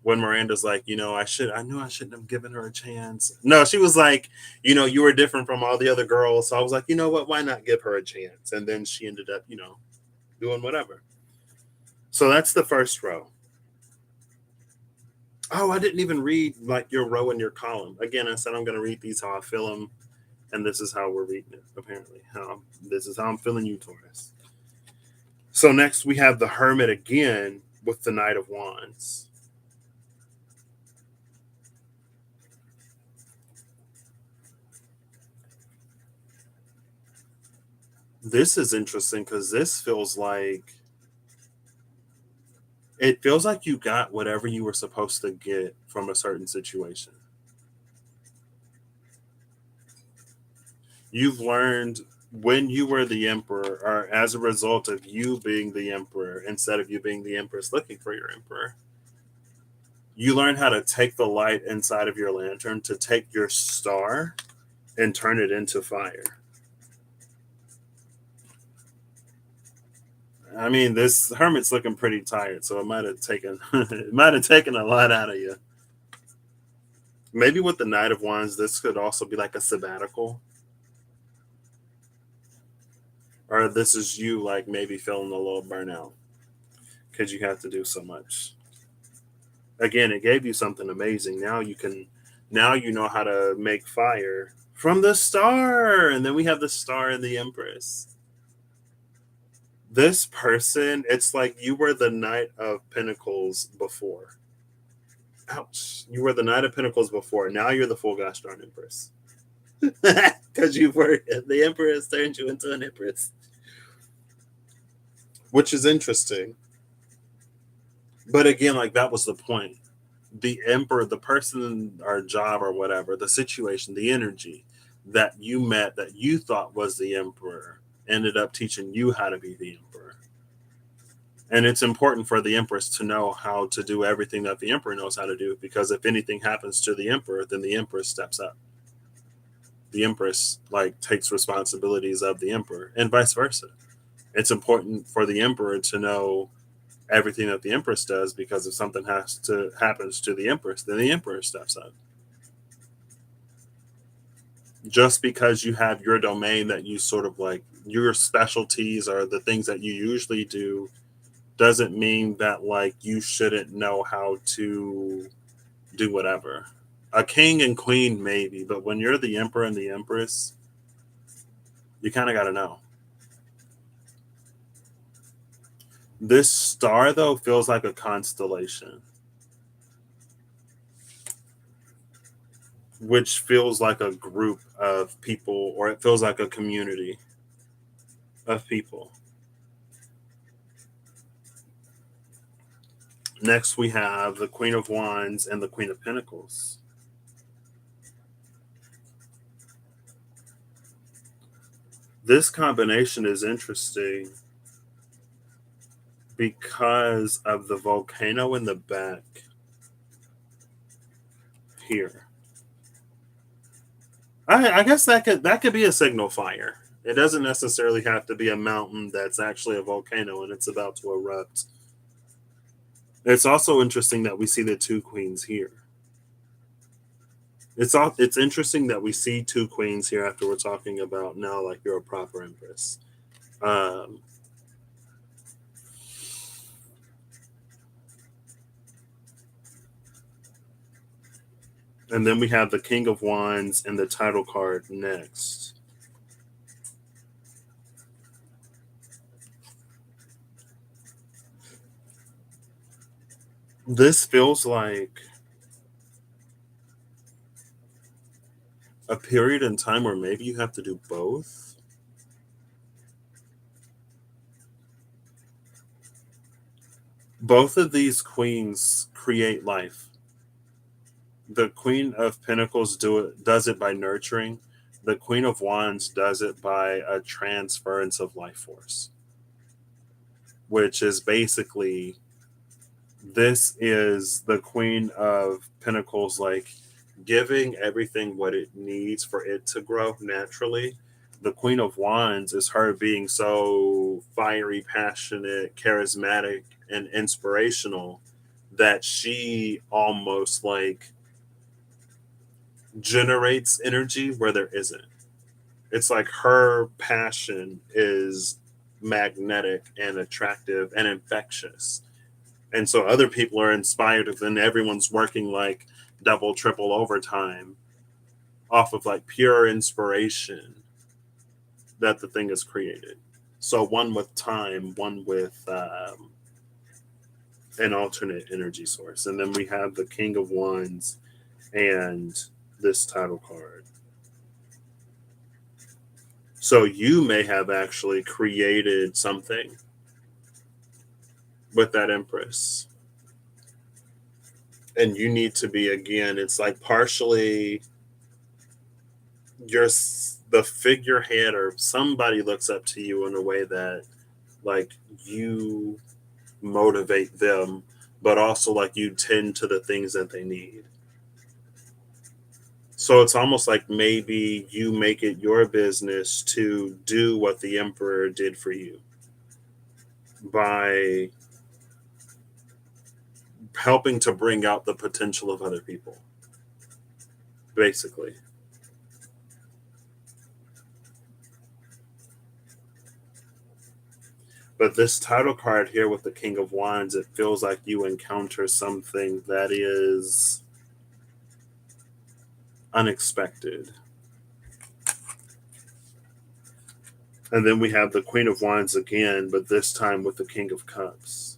When Miranda's like, I knew I shouldn't have given her a chance. No, she was like, you were different from all the other girls. So I was like, you know what? Why not give her a chance? And then she ended up, doing whatever. So that's the first row. Oh, I didn't even read like your row and your column. Again, I said I'm going to read these how I feel them, and this is how we're reading it. Apparently, this is how I'm feeling you, Taurus. So next we have the Hermit again with the Knight of Wands. This is interesting because it feels like you got whatever you were supposed to get from a certain situation. You've learned when you were the emperor, or as a result of you being the emperor, instead of you being the empress looking for your emperor, you learn how to take the light inside of your lantern, to take your star and turn it into fire. I mean, this hermit's looking pretty tired, so it might have taken a lot out of you. Maybe with the Knight of Wands, this could also be like a sabbatical, or this is you like maybe feeling a little burnout because you have to do so much. Again, it gave you something amazing. Now you know how to make fire from the star, and then we have the star and the Empress. This person, it's like you were the Knight of Pentacles before. Ouch. You were the Knight of Pentacles before. Now you're the full gosh darn Empress. Because you were the Empress turned you into an Empress. Which is interesting. But again, like that was the point. The emperor, the person or job or whatever, the situation, the energy that you met that you thought was the emperor ended up teaching you how to be the emperor. And it's important for the empress to know how to do everything that the emperor knows how to do, because if anything happens to the emperor, then the empress steps up. The empress like takes responsibilities of the emperor and vice versa. It's important for the emperor to know everything that the empress does, because if something happens to the empress, then the emperor steps up. Just because you have your domain that you sort of like your specialties are the things that you usually do doesn't mean that like you shouldn't know how to do whatever. A king and queen maybe, but when you're the emperor and the empress, you kind of got to know. This star though feels like a constellation. which feels like a group of people, or it feels like a community of people. Next, we have the Queen of Wands and the Queen of Pentacles. This combination is interesting because of the volcano in the back here. I guess that could be a signal fire. It doesn't necessarily have to be a mountain that's actually a volcano and it's about to erupt. It's also interesting that we see the two queens here. It's interesting that we see two queens here after we're talking about now, like you're a proper empress. Um, and then we have the King of Wands and the title card next. This feels like a period in time where maybe you have to do both. Both of these queens create life. The Queen of Pentacles does it by nurturing. The Queen of Wands does it by a transference of life force, which is basically, this is the Queen of Pentacles, like giving everything what it needs for it to grow naturally. The Queen of Wands is her being so fiery, passionate, charismatic, and inspirational that she almost like generates energy where there isn't. It's like her passion is magnetic and attractive and infectious. And so other people are inspired, and then everyone's working like double, triple overtime off of like pure inspiration that the thing is created. So one with time, one with an alternate energy source. And then we have the King of Wands and this title card. So you may have actually created something with that Empress. And you need to be, again, it's like partially you're the figurehead, or somebody looks up to you in a way that like you motivate them, but also like you tend to the things that they need. So it's almost like maybe you make it your business to do what the Emperor did for you by helping to bring out the potential of other people, basically. But this title card here with the King of Wands, it feels like you encounter something that is unexpected. And then we have the Queen of Wands again, but this time with the King of Cups.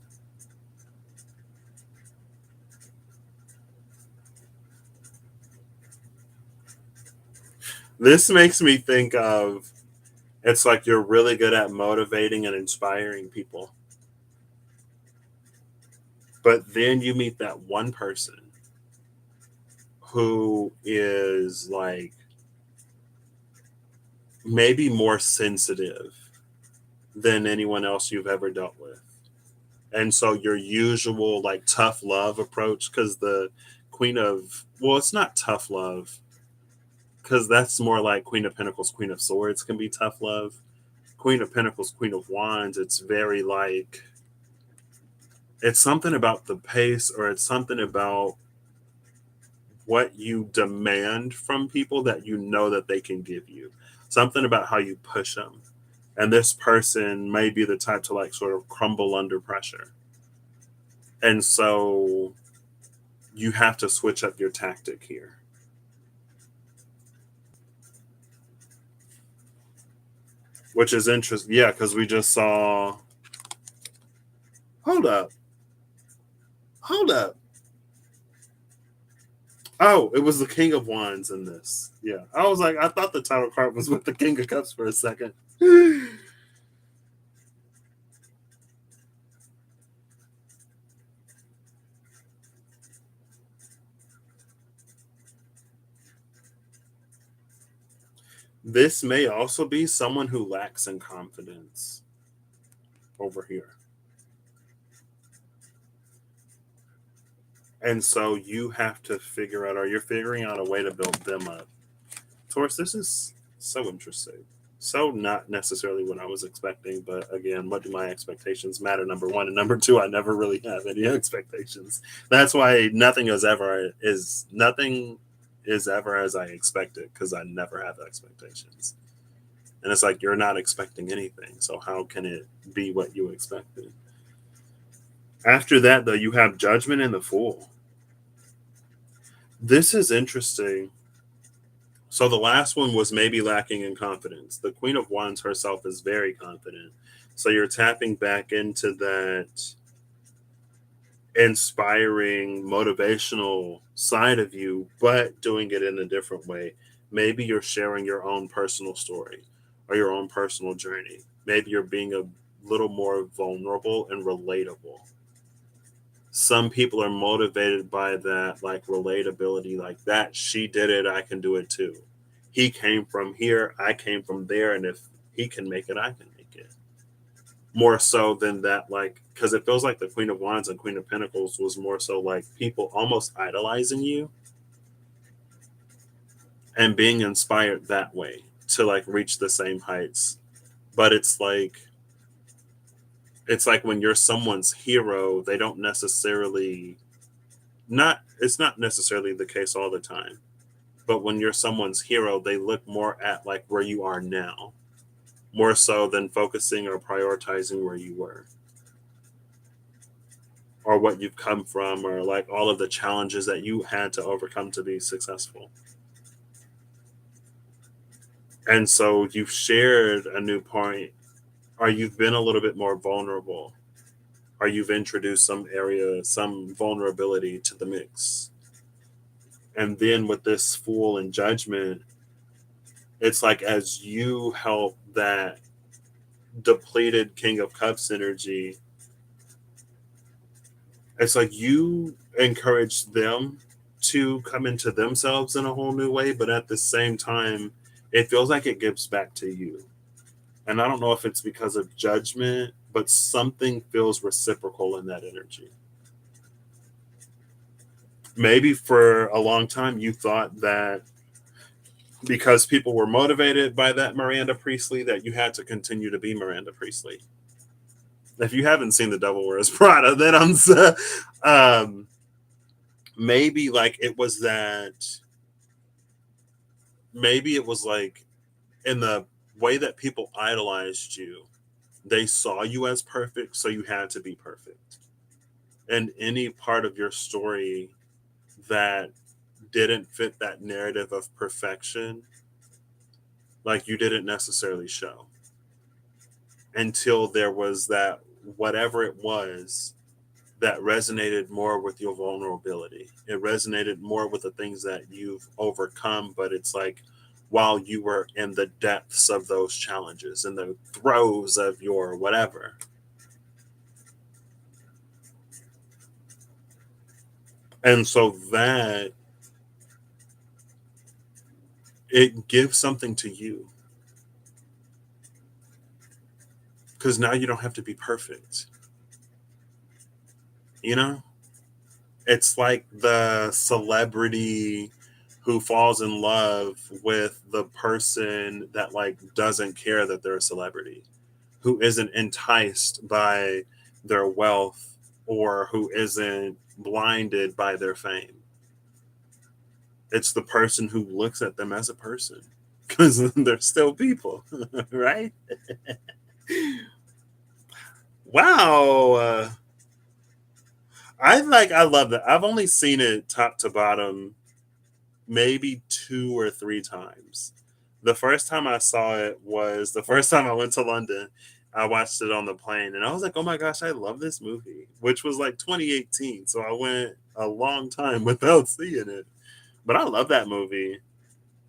This makes me think of, it's like you're really good at motivating and inspiring people. But then you meet that one person who is like maybe more sensitive than anyone else you've ever dealt with. And so your usual like tough love approach, because the Queen of, well, it's not tough love, because that's more like Queen of Pentacles, Queen of Swords can be tough love. Queen of Pentacles, Queen of Wands, it's very like, it's something about the pace, or it's something about what you demand from people that you know that they can give you. Something about how you push them. And this person may be the type to like sort of crumble under pressure. And so you have to switch up your tactic here. Which is interesting. Yeah, because we just saw. Hold up. Hold up. Oh, it was the King of Wands in this. Yeah. I was like, I thought the title card was with the King of Cups for a second. This may also be someone who lacks in confidence over here. And so you have to figure out, or you're figuring out a way to build them up. Taurus, this is so interesting. So not necessarily what I was expecting, but again, what do my expectations matter? Number one, and number two, I never really have any expectations. That's why nothing is ever as I expected, because I never have expectations. And it's like you're not expecting anything, so how can it be what you expected? After that, though, you have Judgment and the Fool. This is interesting. So the last one was maybe lacking in confidence. The Queen of Wands herself is very confident. So you're tapping back into that inspiring, motivational side of you, but doing it in a different way. Maybe you're sharing your own personal story or your own personal journey. Maybe you're being a little more vulnerable and relatable. Some people are motivated by that, like relatability, like that. She did it, I can do it too. He came from here, I came from there, and if he can make it, I can make it. More so than that, like, because it feels like the Queen of Wands and Queen of Pentacles was more so like people almost idolizing you and being inspired that way to like reach the same heights. But it's like when you're someone's hero, they don't necessarily not it's not necessarily the case all the time, but when you're someone's hero, they look more at like where you are now, more so than focusing or prioritizing where you were or what you've come from or like all of the challenges that you had to overcome to be successful. And so you've shared a new point, or you've been a little bit more vulnerable, or you've introduced some vulnerability to the mix. And then with this Fool and Judgment, it's like as you help that depleted King of Cups energy, it's like you encourage them to come into themselves in a whole new way, but at the same time, it feels like it gives back to you. And I don't know if it's because of Judgment, but something feels reciprocal in that energy. Maybe for a long time you thought that because people were motivated by that Miranda Priestley that you had to continue to be Miranda Priestley. If you haven't seen The Devil Wears Prada, then um, maybe like it was that. Maybe it was like in the way that people idolized you, they saw you as perfect, so you had to be perfect. And any part of your story that didn't fit that narrative of perfection, like you didn't necessarily show until there was that whatever it was that resonated more with your vulnerability. It resonated more with the things that you've overcome, but it's like while you were in the depths of those challenges, in the throes of your whatever. And so that it gives something to you because now you don't have to be perfect. You know, it's like the celebrity who falls in love with the person that like doesn't care that they're a celebrity, who isn't enticed by their wealth or who isn't blinded by their fame. It's the person who looks at them as a person because they're still people, right? Wow. I love that. I've only seen it top to bottom maybe 2 or 3 times. The first time I saw it was the first time I went to London. I watched it on the plane and I was like, oh my gosh, I love this movie, which was like 2018. So I went a long time without seeing it. But I love that movie.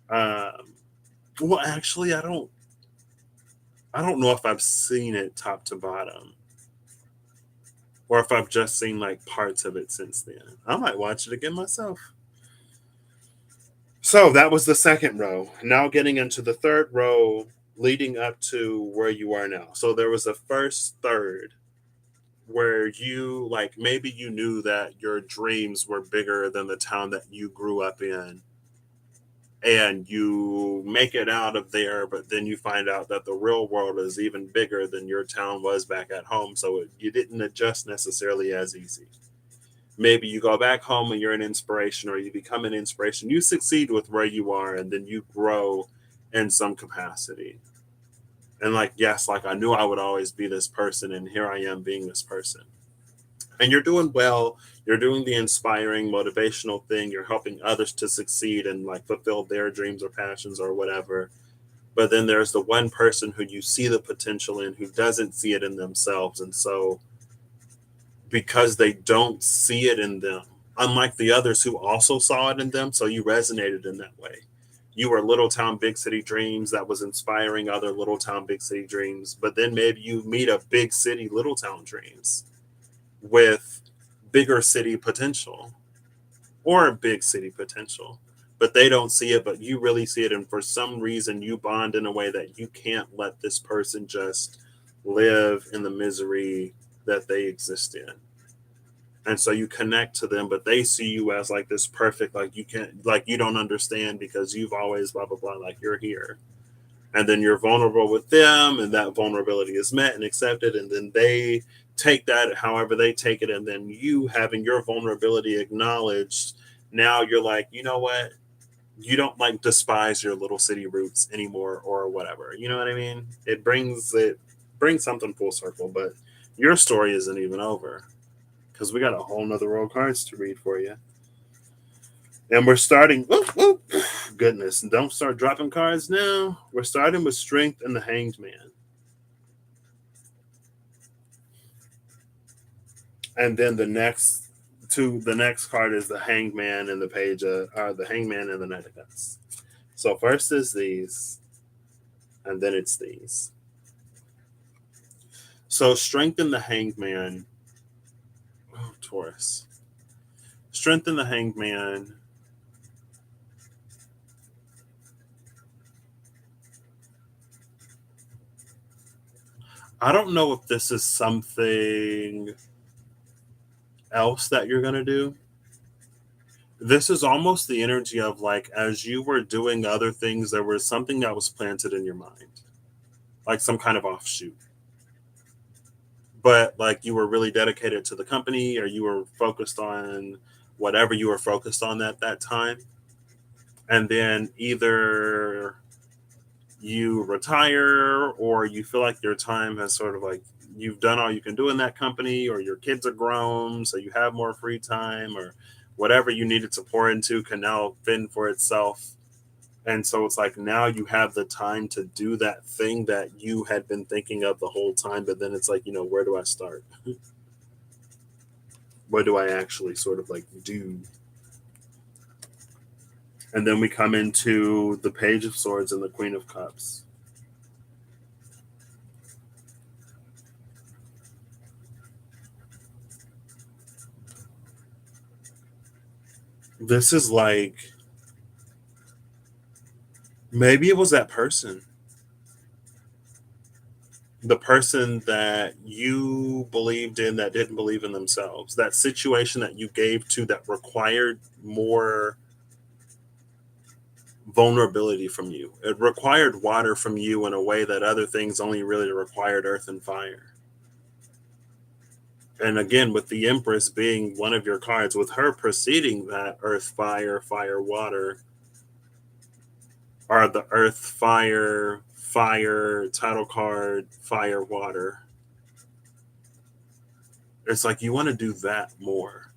Well, actually, I don't know if I've seen it top to bottom, or if I've just seen like parts of it since then. I might watch it again myself. So that was the second row. Now getting into the third row, leading up to where you are now. So there was a first third where you, like, maybe you knew that your dreams were bigger than the town that you grew up in, and you make it out of there, but then you find out that the real world is even bigger than your town was back at home. So you didn't adjust necessarily as easy. Maybe you go back home and you're an inspiration, or you become an inspiration. You succeed with where you are, and then you grow in some capacity. And like, yes, like I knew I would always be this person, and here I am being this person. And you're doing well. You're doing the inspiring, motivational thing. You're helping others to succeed and like fulfill their dreams or passions or whatever. But then there's the one person who you see the potential in who doesn't see it in themselves. And so because they don't see it in them, unlike the others who also saw it in them, so you resonated in that way. You were little town big city dreams that was inspiring other little town big city dreams, but then maybe you meet a big city little town dreams with bigger city potential or big city potential, but they don't see it, but you really see it, and for some reason you bond in a way that you can't let this person just live in the misery that they exist in. And so you connect to them, but they see you as like this perfect, like you can't, like you don't understand because you've always blah blah blah, like you're here. And then you're vulnerable with them, and that vulnerability is met and accepted, and then they take that however they take it, and then you having your vulnerability acknowledged, now you're like, you know what, you don't like despise your little city roots anymore or whatever, you know what I mean? It brings something full circle. But your story isn't even over, because we got a whole nother row of cards to read for you. And we're starting. Whoop, whoop, goodness, don't start dropping cards now. We're starting with Strength and the Hanged Man. And then the next card is the Hanged Man and the page the Hanged Man and the Knight of Cups. So first is these, and then it's these. So Strength and the Hanged Man. Oh, Taurus. Strength and the Hanged Man. I don't know if this is something else that you're gonna do. This is almost the energy of like, as you were doing other things, there was something that was planted in your mind, like some kind of offshoot. But like you were really dedicated to the company, or you were focused on whatever you were focused on at that time. And then either you retire, or you feel like your time has sort of like, you've done all you can do in that company, or your kids are grown so you have more free time, or whatever you needed to pour into can now fend for itself. And so it's like now you have the time to do that thing that you had been thinking of the whole time. But then it's like, where do I start? What do I actually sort of like do? And then we come into the Page of Swords and the Queen of Cups. This is like, maybe it was that person, the person that you believed in that didn't believe in themselves, that situation that you gave to that required more vulnerability from you. It required water from you in a way that other things only really required earth and fire. And again, with the Empress being one of your cards, with her preceding that earth, fire, fire, water, or the earth, fire, fire title card, fire, water. It's like you want to do that more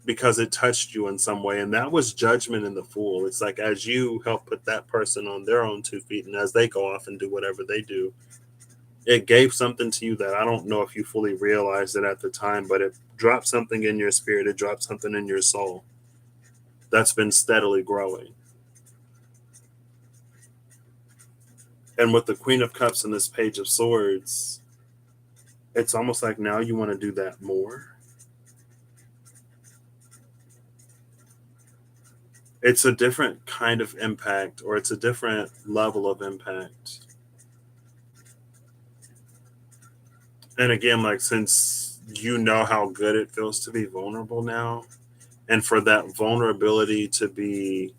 because it touched you in some way. And that was Judgment in the Fool. It's like, as you help put that person on their own 2 feet, and as they go off and do whatever they do, it gave something to you that I don't know if you fully realized it at the time, but it dropped something in your spirit. It dropped something in your soul. that's been steadily growing. And with the Queen of Cups and this Page of Swords, it's almost like now you want to do that more. It's a different kind of impact, or it's a different level of impact. And again, like, since you know how good it feels to be vulnerable now, and for that vulnerability to be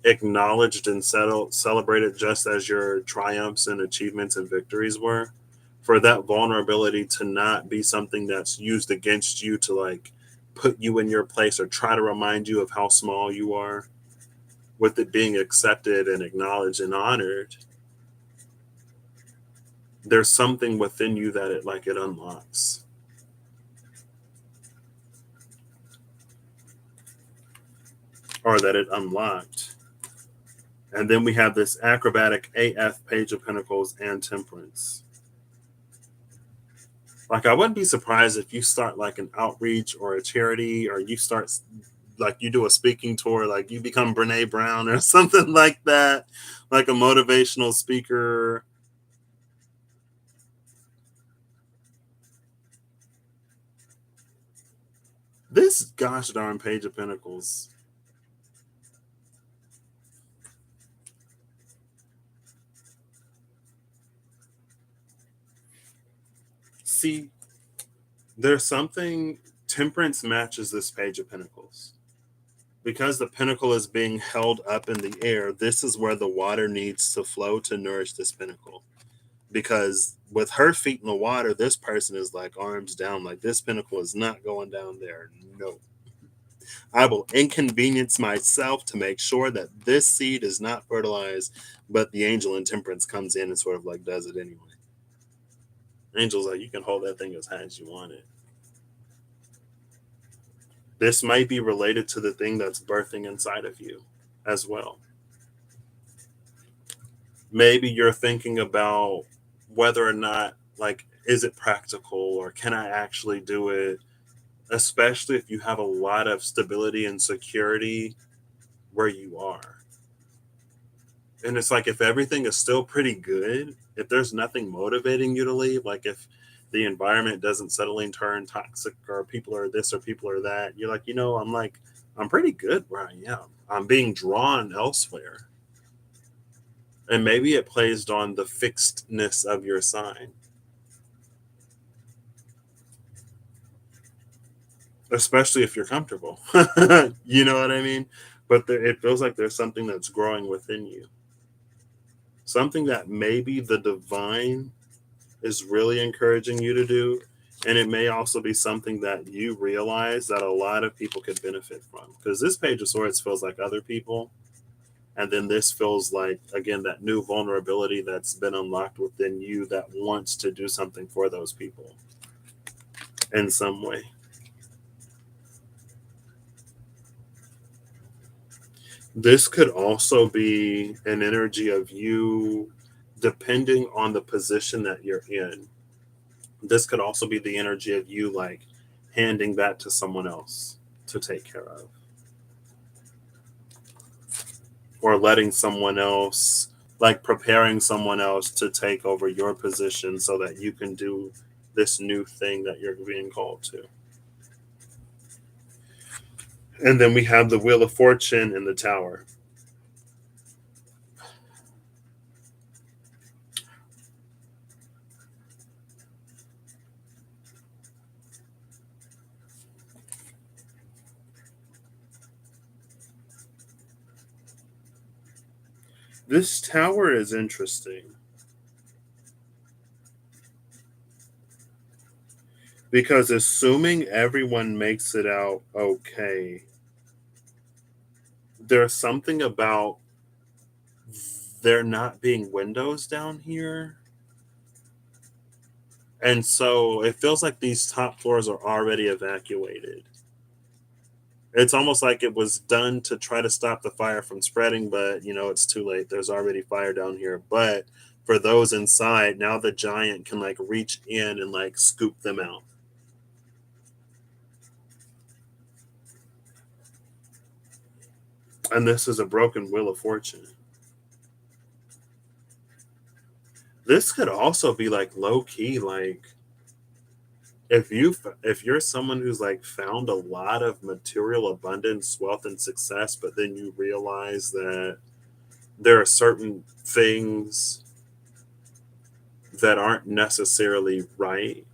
acknowledged and celebrated just as your triumphs and achievements and victories were, for that vulnerability to not be something that's used against you to like put you in your place or try to remind you of how small you are, with it being accepted and acknowledged and honored, there's something within you that it unlocks. Or that it unlocked. And then we have this acrobatic AF Page of Pentacles and Temperance. Like, I wouldn't be surprised if you start like an outreach or a charity, or you start like you do a speaking tour, like you become Brene Brown or something like that, like a motivational speaker. This gosh darn Page of Pentacles. See, there's something, Temperance matches this Page of Pentacles. Because the pentacle is being held up in the air, this is where the water needs to flow to nourish this pentacle. Because with her feet in the water, this person is like arms down, like this pentacle is not going down there. No. I will inconvenience myself to make sure that this seed is not fertilized, but the angel in Temperance comes in and sort of like does it anyway. Angel's like, you can hold that thing as high as you want it. This might be related to the thing that's birthing inside of you as well. Maybe you're thinking about whether or not, like, is it practical or can I actually do it? Especially if you have a lot of stability and security where you are. And it's like, if everything is still pretty good, if there's nothing motivating you to leave, like if the environment doesn't suddenly turn toxic or people are this or people are that, you're like, I'm pretty good where I am. I'm being drawn elsewhere. And maybe it plays on the fixedness of your sign. Especially if you're comfortable. You know what I mean? But it feels like there's something that's growing within you. Something that maybe the divine is really encouraging you to do. And it may also be something that you realize that a lot of people could benefit from. Because this Page of Swords feels like other people. And then this feels like, again, that new vulnerability that's been unlocked within you that wants to do something for those people in some way. This could also be an energy of you, depending on the position that you're in. This could also be the energy of you like handing that to someone else to take care of, or letting someone else, like preparing someone else to take over your position so that you can do this new thing that you're being called to. And then we have the Wheel of Fortune and the Tower. This tower is interesting because, assuming everyone makes it out okay, there's something about there not being windows down here. And so it feels like these top floors are already evacuated. It's almost like it was done to try to stop the fire from spreading, but it's too late. There's already fire down here. But for those inside, now the giant can like reach in and like scoop them out. And this is a broken wheel of fortune. This could also be like low key, like if you're someone who's like found a lot of material abundance, wealth, and success, but then you realize that there are certain things that aren't necessarily right,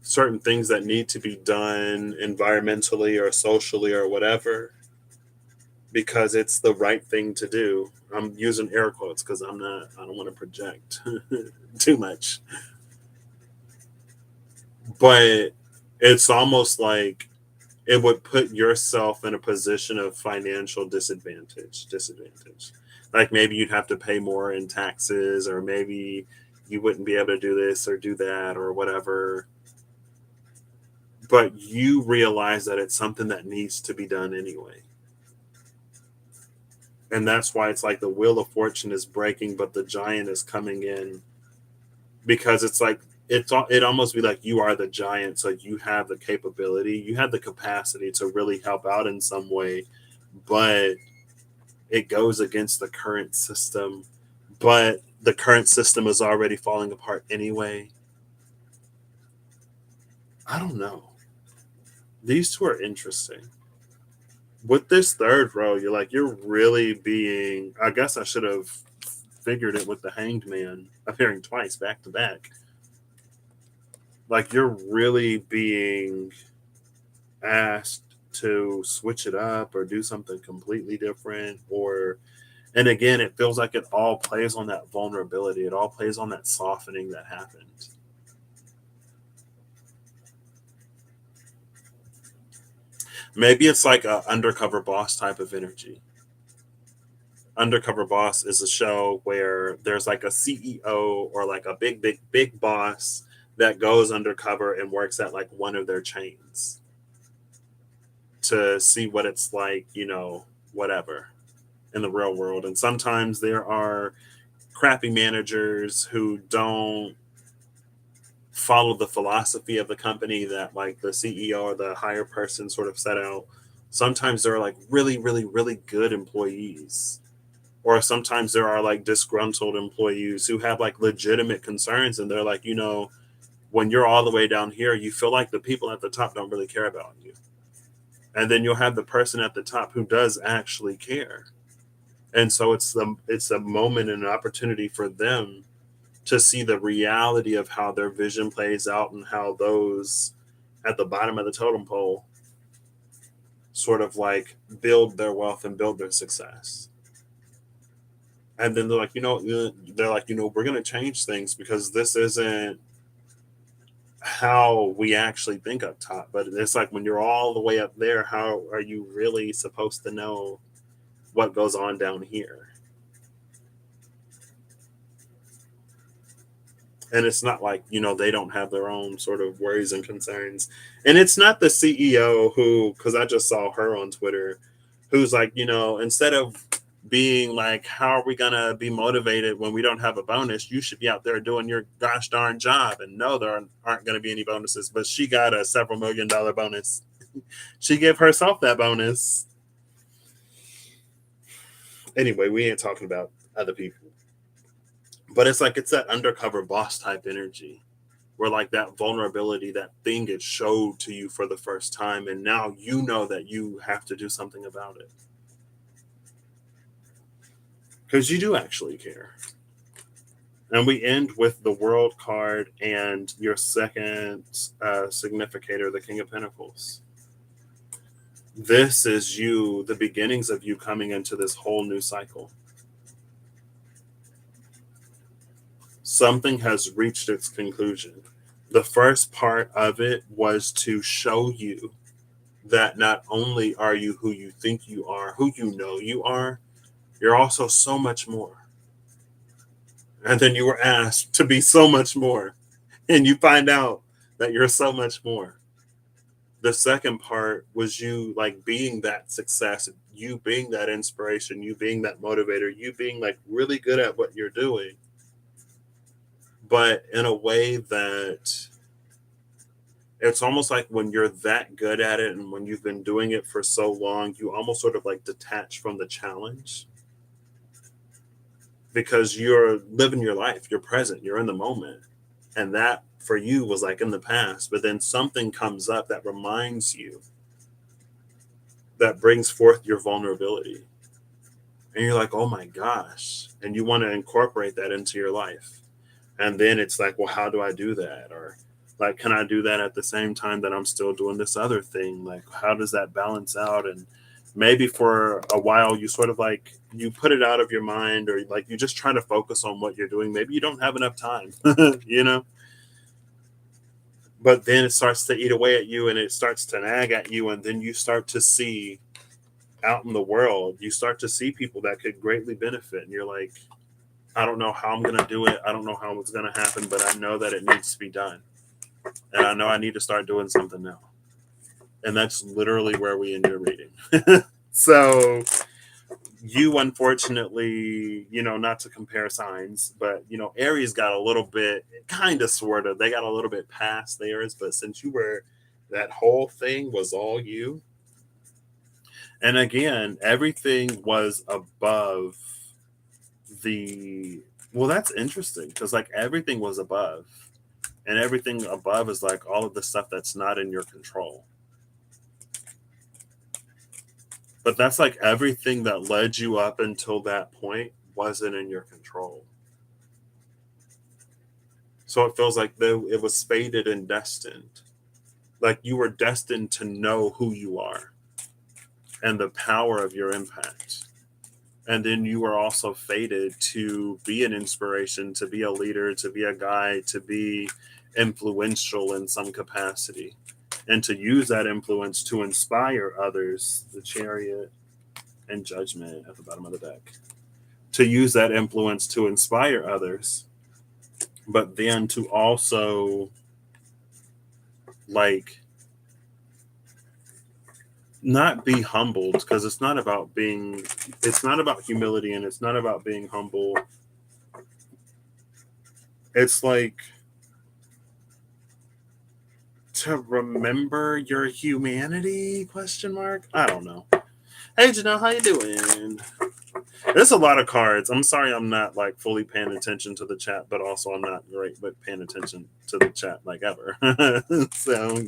certain things that need to be done environmentally or socially or whatever, because it's the right thing to do. I'm using air quotes because I don't want to project too much. But it's almost like it would put yourself in a position of financial disadvantage. Like maybe you'd have to pay more in taxes, or maybe you wouldn't be able to do this or do that or whatever. But you realize that it's something that needs to be done anyway. And that's why it's like the wheel of fortune is breaking, but the giant is coming in, because it's like it almost be like you are the giant, so you have the capability, you have the capacity to really help out in some way, but it goes against the current system. But the current system is already falling apart anyway. I don't know. These two are interesting. With this third row, you're really being. I guess I should have figured it with the Hanged Man appearing twice back to back. Like you're really being asked to switch it up or do something completely different, or and again it feels like it all plays on that vulnerability, it all plays on that softening that happened. Maybe it's like a undercover boss type of energy. Undercover Boss is a show where there's like a CEO or like a big boss that goes undercover and works at like one of their chains to see what it's like, whatever, in the real world. And sometimes there are crappy managers who don't follow the philosophy of the company that like the CEO or the higher person sort of set out. Sometimes there are like really, really, really good employees. Or sometimes there are like disgruntled employees who have like legitimate concerns, and they're like, when you're all the way down here, you feel like the people at the top don't really care about you. And then you'll have the person at the top who does actually care. And so it's a moment and an opportunity for them to see the reality of how their vision plays out and how those at the bottom of the totem pole sort of like build their wealth and build their success. And then they're like, we're going to change things because this isn't how we actually think up top. But it's like when you're all the way up there, how are you really supposed to know what goes on down here? And it's not like, they don't have their own sort of worries and concerns. And it's not the CEO who, because I just saw her on Twitter, who's like, instead of being like, how are we going to be motivated when we don't have a bonus? You should be out there doing your gosh darn job. And no, there aren't going to be any bonuses. But she got a several $1 million bonus. She gave herself that bonus. Anyway, we ain't talking about other people. But it's like it's that undercover boss type energy where like that vulnerability, that thing gets showed to you for the first time, and now you know that you have to do something about it. Because you do actually care. And we end with the World card and your second significator, the King of Pentacles. This is you, the beginnings of you coming into this whole new cycle. Something has reached its conclusion. The first part of it was to show you that not only are you who you think you are, who you know you are, you're also so much more. And then you were asked to be so much more. And you find out that you're so much more. The second part was you like being that success, you being that inspiration, you being that motivator, you being like really good at what you're doing, but in a way that It's almost like when you're that good at it and when you've been doing it for so long, you almost sort of like detach from the challenge because you're living your life, you're present, you're in the moment. And that for you was like in the past, but then something comes up that reminds you, that brings forth your vulnerability. And you're like, oh my gosh. And you want to incorporate that into your life. And then it's like, well, how do I do that? Or like, can I do that at the same time that I'm still doing this other thing? Like, how does that balance out? And maybe for a while, you sort of like, you put it out of your mind, or like you just try to focus on what you're doing. Maybe you don't have enough time, you know? But then it starts to eat away at you and it starts to nag at you. And then you start to see out in the world, you start to see people that could greatly benefit. And you're like, I don't know how I'm going to do it. I don't know how it's going to happen, but I know that it needs to be done. And I know I need to start doing something now. And that's literally where we end your reading. So you, unfortunately, not to compare signs, but, Aries got a little bit, kind of, sort of, they got a little bit past theirs. But since you were, that whole thing was all you. And again, everything was above the, well, that's interesting because like everything was above, and everything above is like all of the stuff that's not in your control. But that's like everything that led you up until that point wasn't in your control. So it feels like it was fated and destined. Like you were destined to know who you are and the power of your impact. And then you were also fated to be an inspiration, to be a leader, to be a guide, to be influential in some capacity, and to use that influence to inspire others. The Chariot and Judgment at the bottom of the deck. To use that influence to inspire others, but then to also like not be humbled, because it's not about humility, and it's not about being humble. It's like to remember your humanity, question mark. I don't know. Hey Janelle, how you doing? There's a lot of cards. I'm sorry I'm not like fully paying attention to the chat, but also I'm not great with paying attention to the chat like ever. So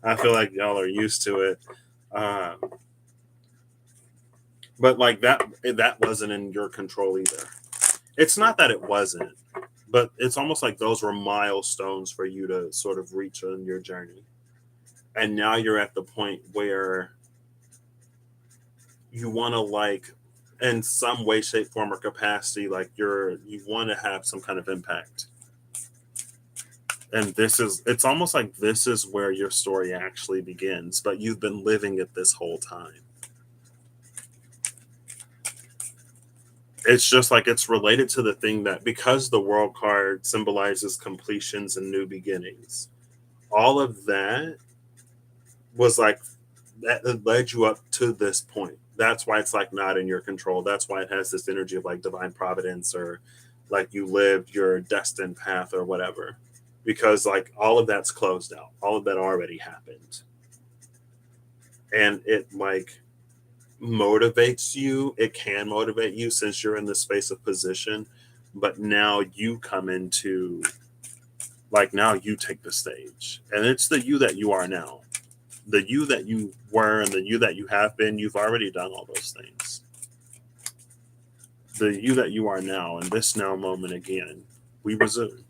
I feel like y'all are used to it. But like that wasn't in your control either. It's not that it wasn't, but it's almost like those were milestones for you to sort of reach on your journey. And now you're at the point where you want to like, in some way, shape, form, or capacity, like you want to have some kind of impact. And it's almost like this is where your story actually begins, but you've been living it this whole time. It's just like it's related to the thing that, because the World card symbolizes completions and new beginnings, all of that was like, that led you up to this point. That's why it's like not in your control. That's why it has this energy of like divine providence, or like you lived your destined path or whatever. Because like all of that's closed out. All of that already happened. And it like motivates you. It can motivate you since you're in the space of position. But now you come into, like, now you take the stage. And it's the you that you are now. The you that you were and the you that you have been, you've already done all those things. The you that you are now, in this now moment again, we resume.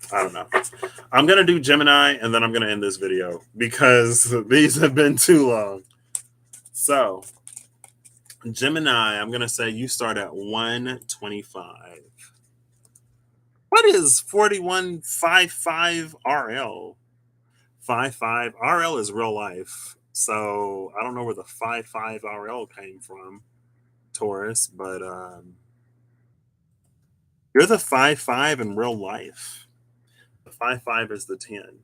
I don't know. I'm going to do Gemini and then I'm going to end this video because these have been too long. So, Gemini, I'm going to say you start at 125. What is 4155 RL? 55 RL is real life. So, I don't know where the 55 RL came from, Taurus, but you're the 55 in real life. The 55 is the 10,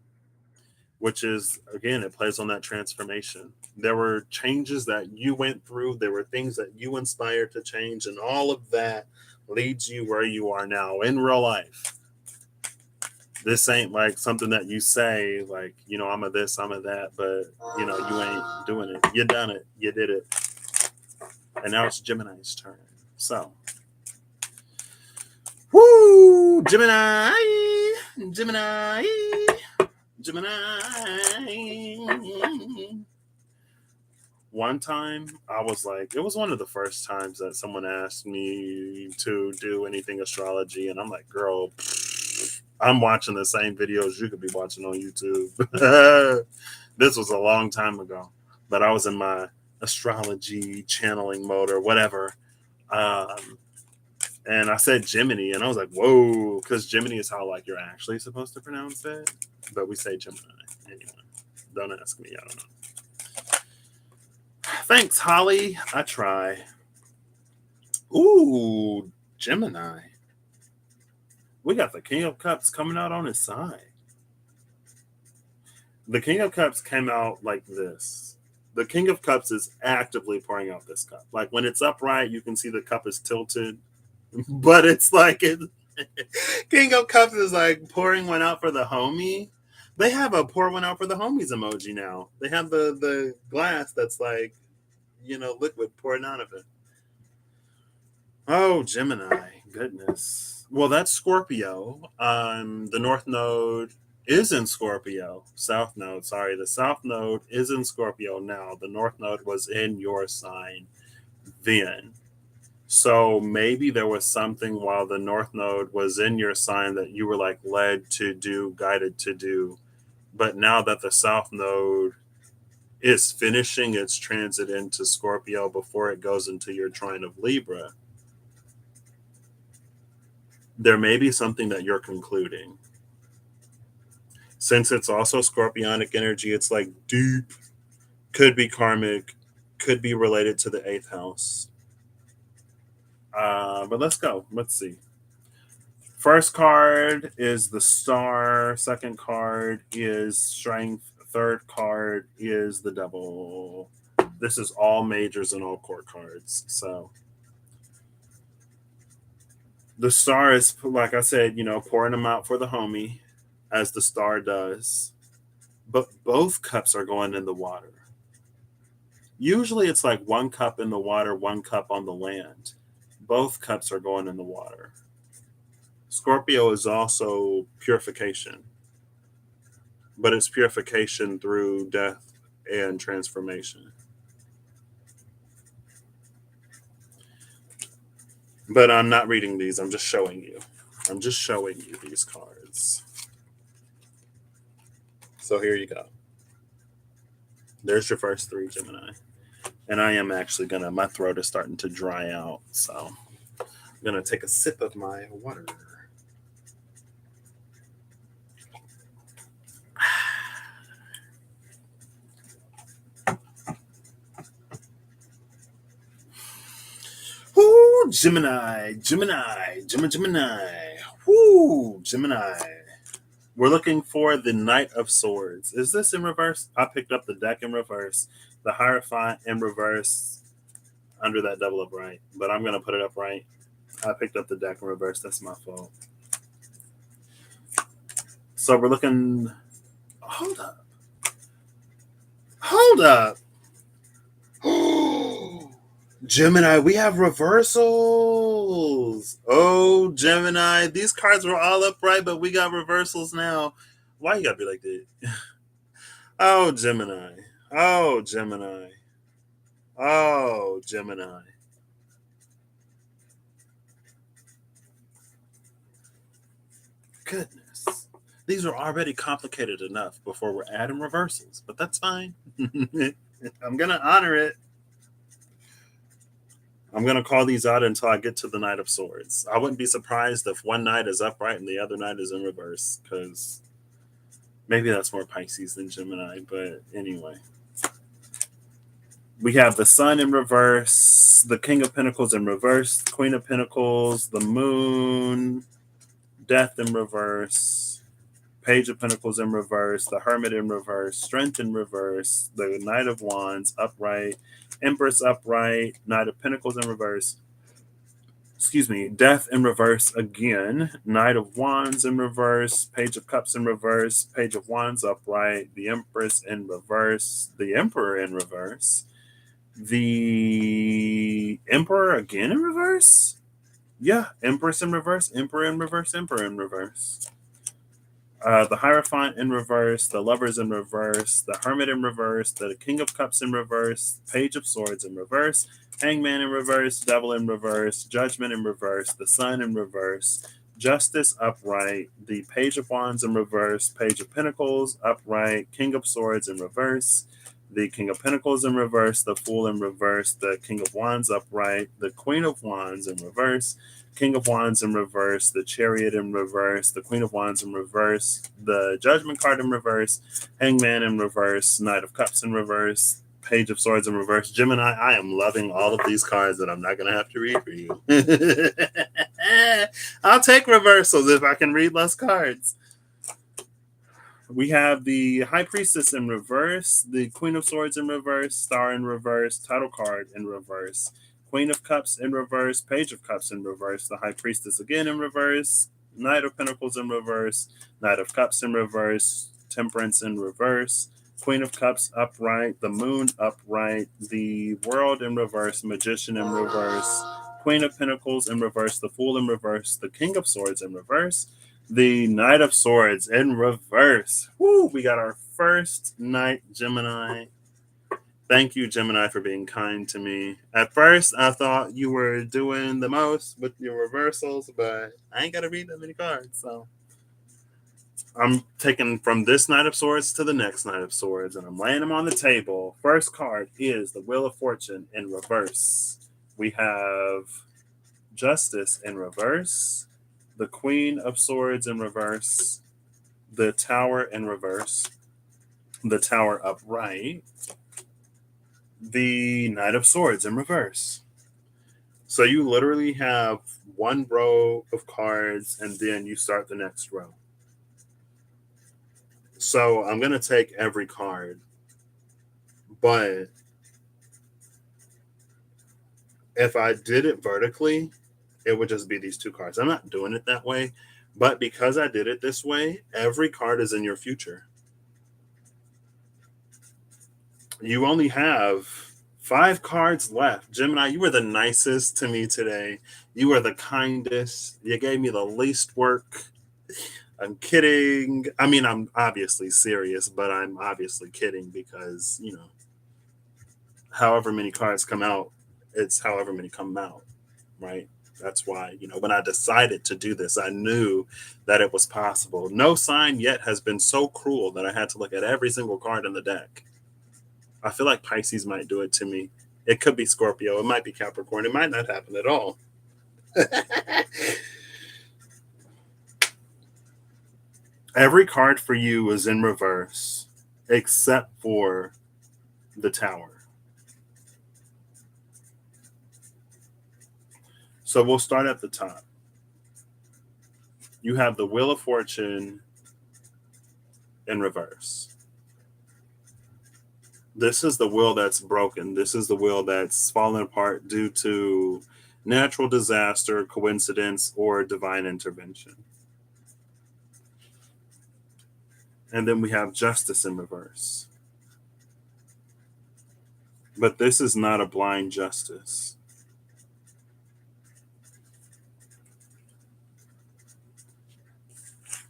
which is, again, it plays on that transformation. There were changes that you went through, there were things that you inspired to change, and all of that leads you where you are now in real life. This ain't like something that you say, like, I'm a this, I'm a that, but, you ain't doing it. You done it. You did it. And now it's Gemini's turn. So, woo! Gemini! Gemini! Gemini! One time, I was like, it was one of the first times that someone asked me to do anything astrology, and I'm like, girl, I'm watching the same videos you could be watching on YouTube. This was a long time ago, but I was in my astrology channeling mode or whatever. And I said Gemini, and I was like, whoa, because Gemini is how like you're actually supposed to pronounce it, but we say Gemini. Anyway, don't ask me, I don't know. Thanks, Holly. I try. Ooh, Gemini. We got the King of Cups coming out on his side. The King of Cups came out like this. The King of Cups is actively pouring out this cup. Like when it's upright, you can see the cup is tilted, but it's like King of Cups is like pouring one out for the homie. They have a pour one out for the homies emoji now. They have the glass that's like, liquid pouring out of it. Oh, Gemini. Goodness. Well, that's Scorpio. The North Node is in Scorpio. South Node, sorry. The South Node is in Scorpio now. The North Node was in your sign then. So maybe there was something while the North Node was in your sign that you were like led to do, guided to do. But now that the South Node is finishing its transit into Scorpio before it goes into your trine of Libra, there may be something that you're concluding. Since it's also Scorpionic energy, it's like deep, could be karmic, could be related to the 8th house. But let's go. Let's see. First card is the Star. Second card is Strength. Third card is the Devil. This is all majors and all court cards. So the Star is, like I said, pouring them out for the homie, as the Star does. But both cups are going in the water. Usually it's like one cup in the water, one cup on the land. Both cups are going in the water. Scorpio is also purification, but it's purification through death and transformation. But I'm not reading these. I'm just showing you. I'm just showing you these cards. So here you go. There's your first 3, Gemini. And I am actually my throat is starting to dry out. So I'm going to take a sip of my water. Ooh, Gemini. Ooh, Gemini. We're looking for the Knight of Swords. Is this in reverse? I picked up the deck in reverse. The Hierophant in reverse under that double upright. But I'm going to put it upright. I picked up the deck in reverse. That's my fault. So we're looking... Hold up. Gemini, we have reversals. Oh, Gemini. These cards were all upright, but we got reversals now. Why you gotta be like that? Oh, Gemini. Oh, Gemini. Oh, Gemini. Goodness. These are already complicated enough before we're adding reversals, but that's fine. I'm going to honor it. I'm going to call these out until I get to the Knight of Swords. I wouldn't be surprised if one knight is upright and the other knight is in reverse, because maybe that's more Pisces than Gemini, but anyway. We have the Sun in reverse, the King of Pentacles in reverse, Queen of Pentacles, the Moon, Death in reverse, Page of Pentacles in reverse, the Hermit in reverse, Strength in reverse, the Knight of Wands upright, Empress upright, Knight of Pentacles in reverse, Death in reverse again. Knight of Wands in reverse. Page of Cups in reverse. Page of Wands upright. The Empress in reverse. The Emperor in reverse. The Emperor again in reverse? Yeah, Empress in reverse. Emperor in reverse. Emperor in reverse. The Hierophant in reverse, the Lovers in reverse, the Hermit in reverse, the King of Cups in reverse, Page of Swords in reverse, Hangman in reverse, Devil in reverse, Judgment in reverse, the Sun in reverse, Justice upright, the Page of Wands in reverse, Page of Pentacles upright, King of Swords in reverse, the King of Pentacles in reverse, the Fool in reverse, the King of Wands upright, the Queen of Wands in reverse, King of Wands in reverse, the Chariot in reverse, the Queen of Wands in reverse, the Judgment card in reverse, Hangman in reverse, Knight of Cups in reverse, Page of Swords in reverse. Gemini, I am loving all of these cards that I'm not going to have to read for you. I'll take reversals if I can read less cards. We have the High Priestess in reverse, the Queen of Swords in reverse, Star in reverse, Title card in reverse, Queen of Cups in reverse, Page of Cups in reverse, the High Priestess again in reverse, Knight of Pentacles in reverse, Knight of Cups in reverse, Temperance in reverse, Queen of Cups upright, the Moon upright, the World in reverse, Magician in reverse, Queen of Pentacles in reverse, the Fool in reverse, the King of Swords in reverse, the Knight of Swords in reverse. Woo, we got our first Knight Gemini. Thank you, Gemini, for being kind to me. At first, I thought you were doing the most with your reversals, but I ain't got to read that many cards. So I'm taking from this Knight of Swords to the next Knight of Swords, and I'm laying them on the table. First card is the Wheel of Fortune in reverse. We have Justice in reverse, the Queen of Swords in reverse, the Tower in reverse, the Tower upright, the Knight of Swords in reverse. So you literally have one row of cards and then you start the next row. So I'm going to take every card, but if I did it vertically, it would just be these two cards. I'm not doing it that way, but because I did it this way, every card is in your future. You only have 5 cards left. Gemini, you were the nicest to me today. You were the kindest. You gave me the least work. I'm kidding. I mean, I'm obviously serious, but I'm obviously kidding because, however many cards come out, it's however many come out, right? That's why, when I decided to do this, I knew that it was possible. No sign yet has been so cruel that I had to look at every single card in the deck. I feel like Pisces might do it to me. It could be Scorpio. It might be Capricorn. It might not happen at all. Every card for you is in reverse, except for the Tower. So we'll start at the top. You have the Wheel of Fortune in reverse. This is the wheel that's broken. This is the wheel that's fallen apart due to natural disaster, coincidence, or divine intervention. And then we have Justice in reverse. But this is not a blind justice.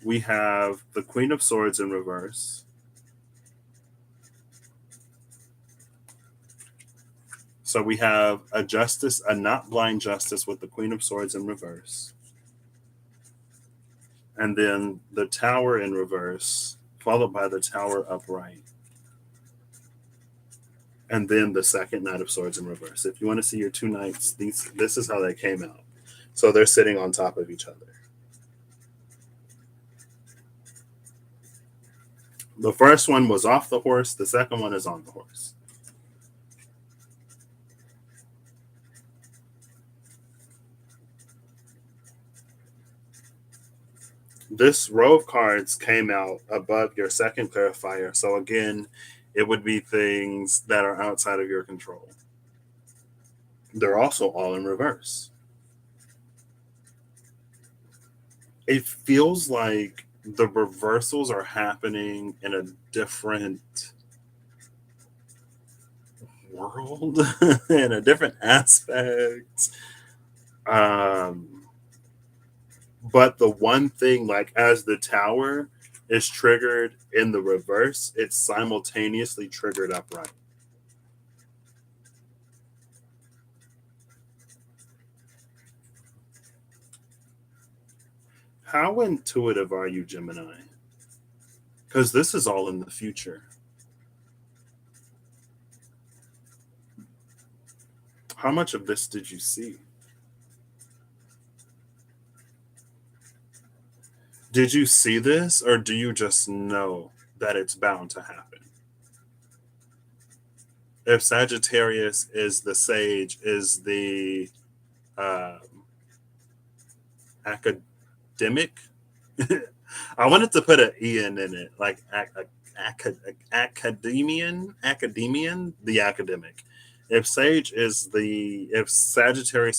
We have the Queen of Swords in reverse. So we have a justice, a not blind justice with the Queen of Swords in reverse. And then the Tower in reverse, followed by the Tower upright. And then the second Knight of Swords in reverse. If you want to see your two knights, this is how they came out. So they're sitting on top of each other. The first one was off the horse. The second one is on the horse. This row of cards came out above your second clarifier. So again, it would be things that are outside of your control. They're also all in reverse. It feels like the reversals are happening in a different world, in a different aspect. Um, but the one thing, like as the tower is triggered in the reverse, it's simultaneously triggered upright. How intuitive are you, Gemini? Because this is all in the future. How much of this did you see? Did you see this, or do you just know that it's bound to happen? If Sagittarius is the sage, is the uh, academic. I wanted to put an "en" in it, like academian, the academic. If Sagittarius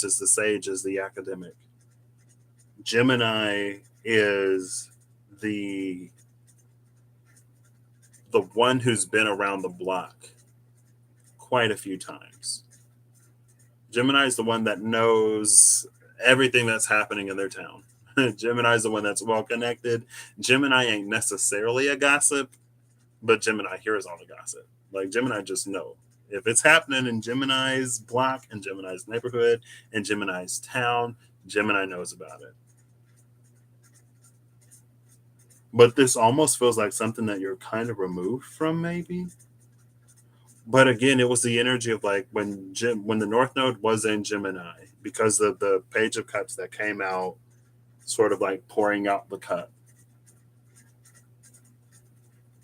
is the sage, is the academic. Gemini is the the one who's been around the block quite a few times. Gemini is the one that knows everything that's happening in their town. Gemini is the one that's well connected. Gemini ain't necessarily a gossip, but Gemini hears all the gossip. Like Gemini just know if it's happening in Gemini's block, in Gemini's neighborhood, in Gemini's town, Gemini knows about it. But this almost feels like something that you're kind of removed from, maybe. But again, it was the energy of like when the North Node was in Gemini, because of the Page of Cups that came out, sort of like pouring out the cup.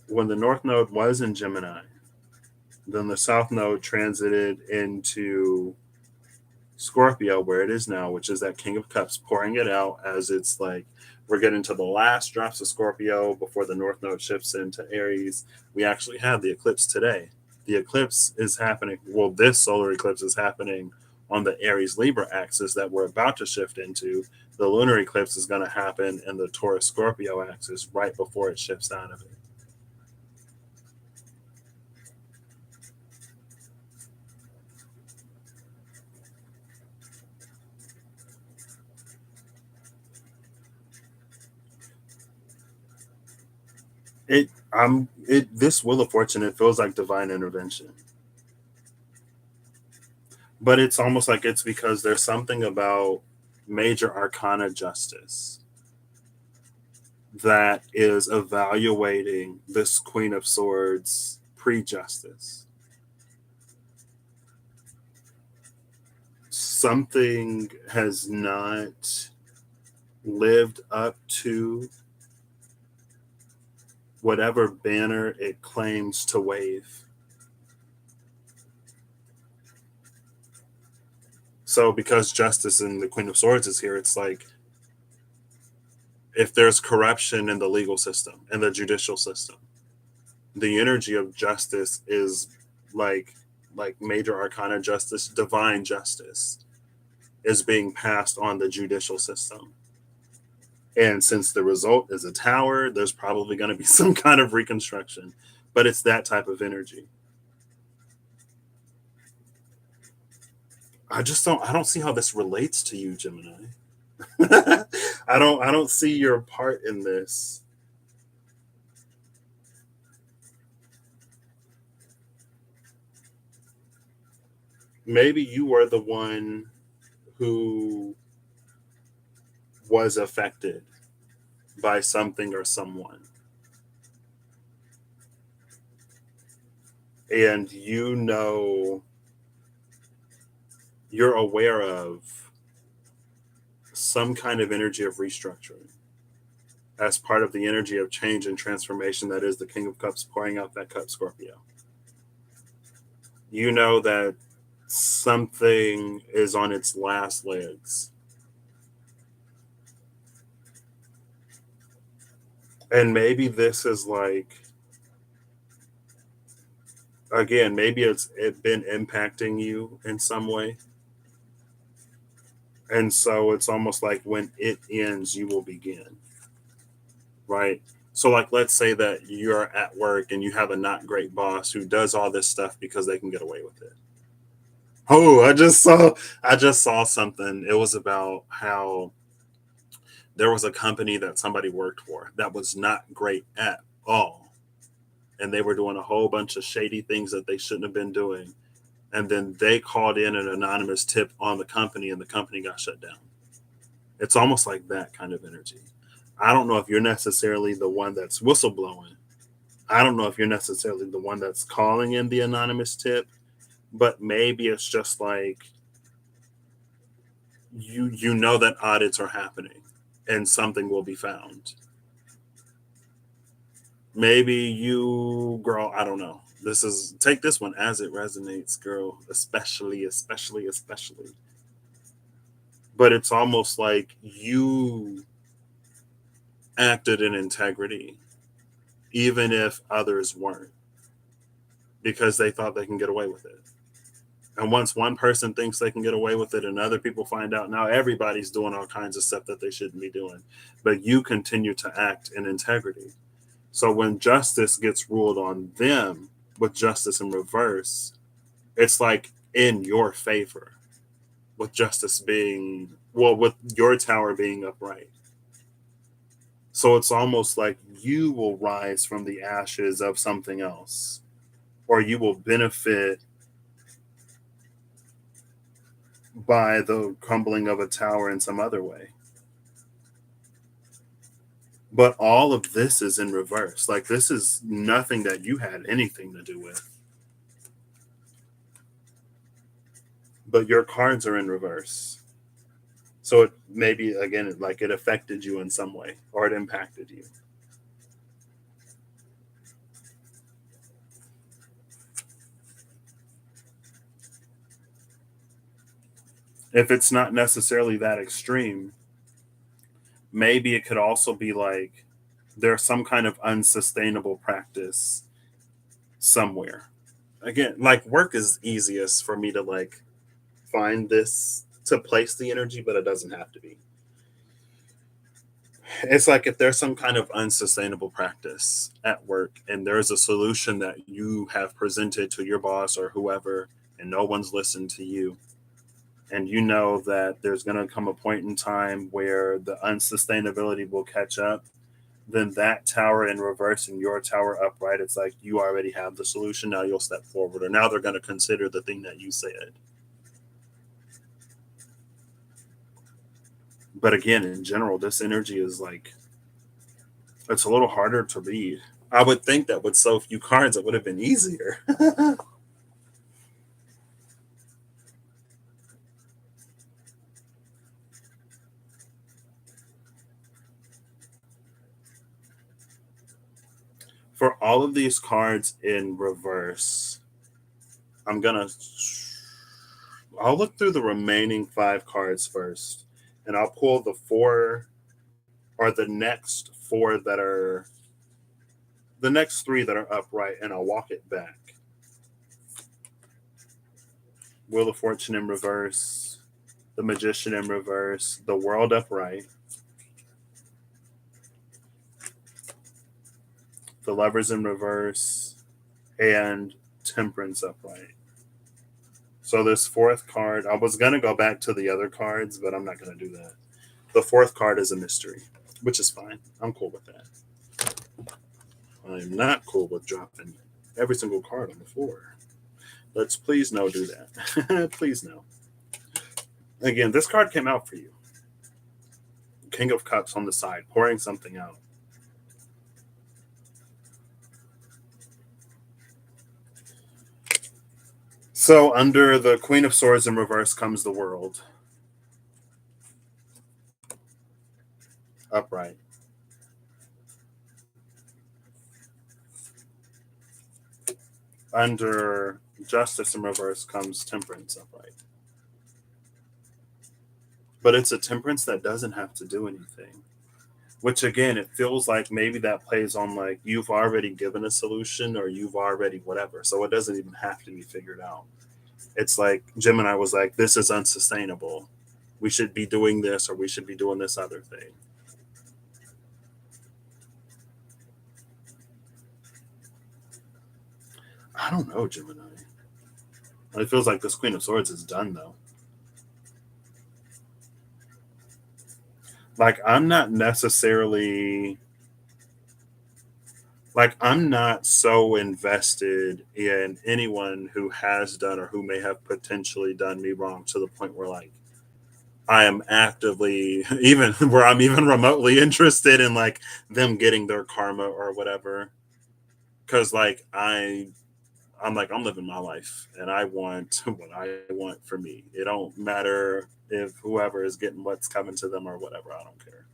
When the North Node was in Gemini, then the South Node transited into Scorpio, where it is now, which is that King of Cups, pouring it out as it's like we're getting to the last drops of Scorpio before the North Node shifts into Aries. We actually had the eclipse today. The eclipse is happening. Well, this solar eclipse is happening on the Aries Libra axis that we're about to shift into. The lunar eclipse is going to happen in the Taurus Scorpio axis right before it shifts out of it. This Wheel of Fortune, it feels like divine intervention. But it's almost like it's because there's something about major arcana justice that is evaluating this Queen of Swords pre-justice. Something has not lived up to whatever banner it claims to wave. So because justice and the Queen of Swords is here, it's like if there's corruption in the legal system and the judicial system, the energy of justice is like major arcana justice, divine justice is being passed on the judicial system. And since the result is a tower, there's probably going to be some kind of reconstruction. But it's that type of energy. I don't see how this relates to you, Gemini. I don't see your part in this. Maybe you were the one who was affected by something or someone. And you're aware of some kind of energy of restructuring as part of the energy of change and transformation that is the King of Cups pouring out that cup, Scorpio. You know that something is on its last legs. And maybe this is like, again, maybe it been impacting you in some way. And so it's almost like when it ends, you will begin, right? So, like, let's say that you're at work and you have a not great boss who does all this stuff because they can get away with it. Oh, I just saw something. It was about how there was a company that somebody worked for that was not great at all, and they were doing a whole bunch of shady things that they shouldn't have been doing. And then they called in an anonymous tip on the company, and the company got shut down. It's almost like that kind of energy. I don't know if you're necessarily the one that's whistleblowing. I don't know if you're necessarily the one that's calling in the anonymous tip, but maybe it's just like you know that audits are happening and something will be found. Maybe you, girl, I don't know. This is, take this one as it resonates, girl, especially. But it's almost like you acted in integrity, even if others weren't, because they thought they can get away with it. And once one person thinks they can get away with it and other people find out, now everybody's doing all kinds of stuff that they shouldn't be doing. But you continue to act in integrity. So when justice gets ruled on them with justice in reverse, it's like in your favor, with justice being, well, with your tower being upright. So it's almost like you will rise from the ashes of something else, or you will benefit by the crumbling of a tower in some other way. But all of this is in reverse. Like, this is nothing that you had anything to do with. But your cards are in reverse. So it maybe, again, like it affected you in some way or it impacted you. If it's not necessarily that extreme, maybe it could also be like there's some kind of unsustainable practice somewhere. Again, like work is easiest for me to like find this to place the energy, but it doesn't have to be. It's like if there's some kind of unsustainable practice at work and there's a solution that you have presented to your boss or whoever, and no one's listened to you, and you know that there's going to come a point in time where the unsustainability will catch up, then that tower in reverse and your tower upright, it's like you already have the solution. Now you'll step forward, or now they're going to consider the thing that you said. But again, in general, this energy is like, it's a little harder to read. I would think that with so few cards, it would have been easier. For all of these cards in reverse, I'm gonna, I'll look through the remaining five cards first, and I'll pull the four or the next four that are the next three that are upright, and I'll walk it back. Wheel of Fortune in reverse, the Magician in reverse, the World upright, the Lovers in reverse, and Temperance upright. So this fourth card, I was gonna go back to the other cards, but I'm not gonna do that. The fourth card is a mystery, which is fine. I'm cool with that. I'm not cool with dropping every single card on the floor. Let's please no do that. Please no. Again, this card came out for you. King of Cups on the side, pouring something out. So under the Queen of Swords in reverse comes the World upright. Under Justice in reverse comes Temperance upright. But it's a temperance that doesn't have to do anything. Which again, it feels like maybe that plays on like you've already given a solution or you've already whatever. So it doesn't even have to be figured out. It's like Gemini was like, this is unsustainable. we should be doing this or we should be doing this other thing. I don't know, Gemini. It feels like this Queen of Swords is done though. Like I'm not necessarily like I'm not so invested in anyone who has done or who may have potentially done me wrong to the point where like I am actively even where I'm even remotely interested in like them getting their karma or whatever. Cause like I'm like I'm living my life and I want what I want for me. It don't matter if whoever is getting what's coming to them or whatever. I don't care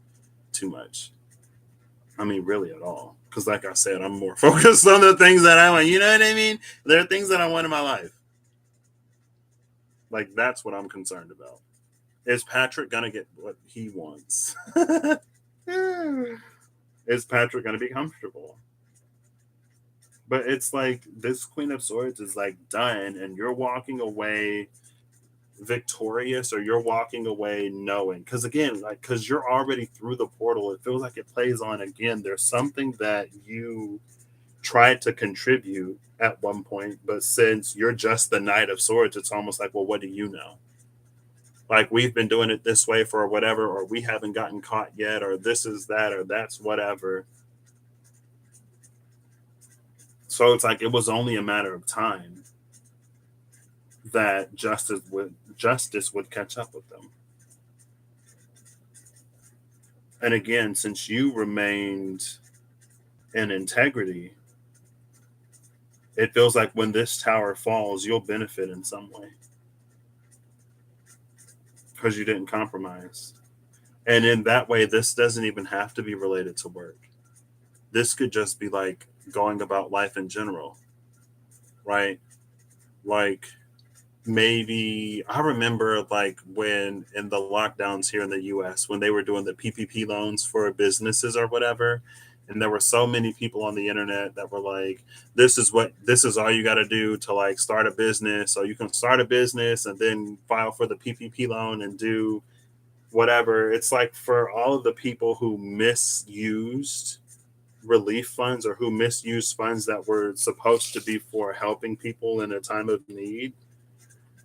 too much. I mean, really at all. Because, like I said, I'm more focused on the things that I want. You know what I mean? There are things that I want in my life. Like, that's what I'm concerned about. Is Patrick going to get what he wants? Is Patrick going to be comfortable? But it's like this Queen of Swords is like done, and you're walking away victorious or you're walking away knowing because again like because you're already through the portal, it feels like it plays on again. There's something that you tried to contribute at one point, but since you're just the Knight of Swords, it's almost like, well, what do you know? Like we've been doing it this way for whatever, or we haven't gotten caught yet, or this is that, or that's whatever. So it's like it was only a matter of time that justice would catch up with them. And again, since you remained in integrity, it feels like when this tower falls, you'll benefit in some way because you didn't compromise. And in that way, this doesn't even have to be related to work. This could just be like going about life in general, right? Like maybe I remember like when in the lockdowns here in the US when they were doing the PPP loans for businesses or whatever, and there were so many people on the internet that were like, this is all you got to do to like start a business. So you can start a business and then file for the PPP loan and do whatever. It's like for all of the people who misused relief funds or who misused funds that were supposed to be for helping people in a time of need.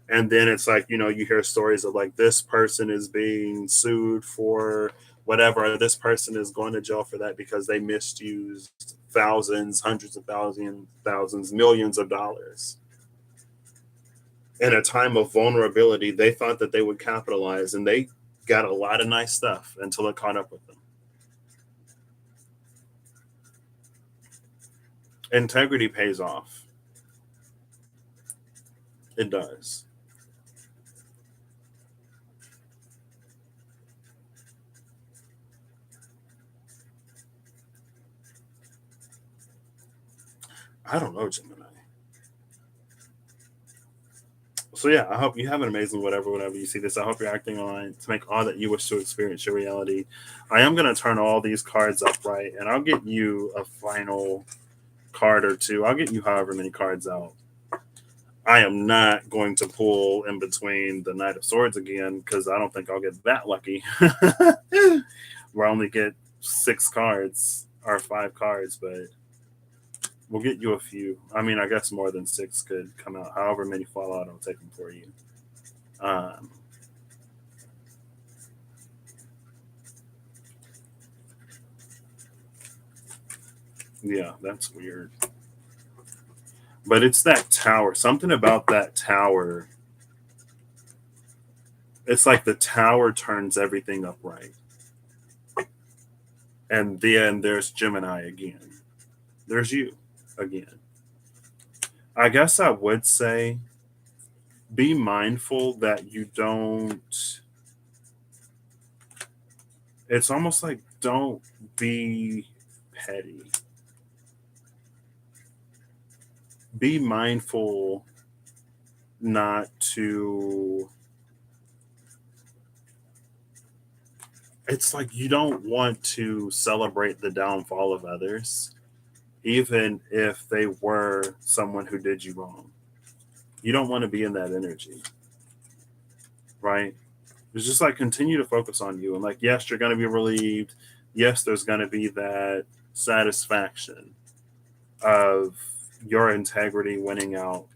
And then it's like, you hear stories of like this person is being sued for whatever, or this person is going to jail for that because they misused thousands, hundreds of thousands, millions of dollars. In a time of vulnerability, they thought that they would capitalize and they got a lot of nice stuff until it caught up with them. Integrity pays off. It does. I don't know, Gemini. So yeah, I hope you have an amazing whenever you see this. I hope you're acting on to make all that you wish to experience your reality. I am going to turn all these cards upright, and I'll get you a final card or two. I'll get you however many cards out. I am not going to pull in between the Knight of Swords again because I don't think I'll get that lucky. Where I only get 6 cards or 5 cards, but we'll get you a few. I mean, I guess more than 6 could come out. However many fall out, I'll take them for you. Um, yeah, that's weird. But it's that tower. Something about that tower. It's like the tower turns everything upright. And then there's Gemini again. There's you again. I guess I would say be mindful that you don't. It's almost like don't be petty. Be mindful not to. It's like you don't want to celebrate the downfall of others, even if they were someone who did you wrong. You don't want to be in that energy, right? It's just like continue to focus on you. And like, yes, you're going to be relieved. Yes, there's going to be that satisfaction of your integrity winning out.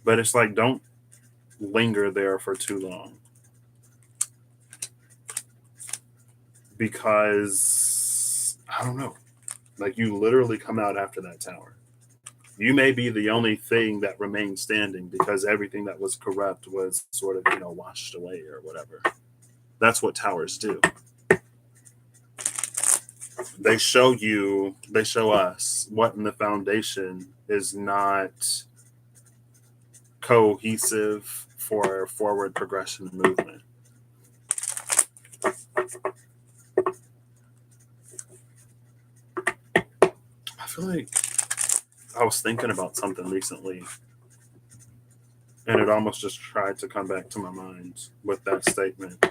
But it's like, don't linger there for too long. Because, I don't know, like you literally come out after that tower. You may be the only thing that remains standing because everything that was corrupt was sort of, washed away or whatever. That's what towers do. They show us what in the foundation is not cohesive for forward progression and movement. I feel like I was thinking about something recently and it almost just tried to come back to my mind with that statement.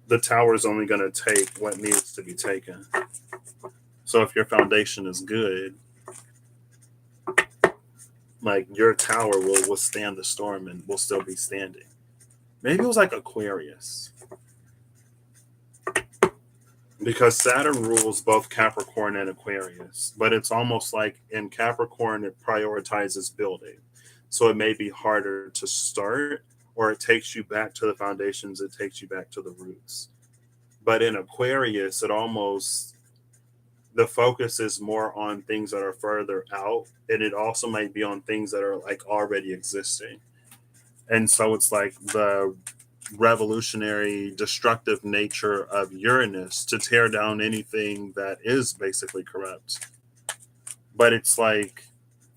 The tower is only going to take what needs to be taken. So if your foundation is good, like your tower will withstand the storm and will still be standing. Maybe it was like Aquarius. Because Saturn rules both Capricorn and Aquarius, but it's almost like in Capricorn it prioritizes building. So it may be harder to start, or it takes you back to the foundations, it takes you back to the roots. But in Aquarius, the focus is more on things that are further out, and it also might be on things that are like already existing. And so it's like the revolutionary, destructive nature of Uranus to tear down anything that is basically corrupt. But it's like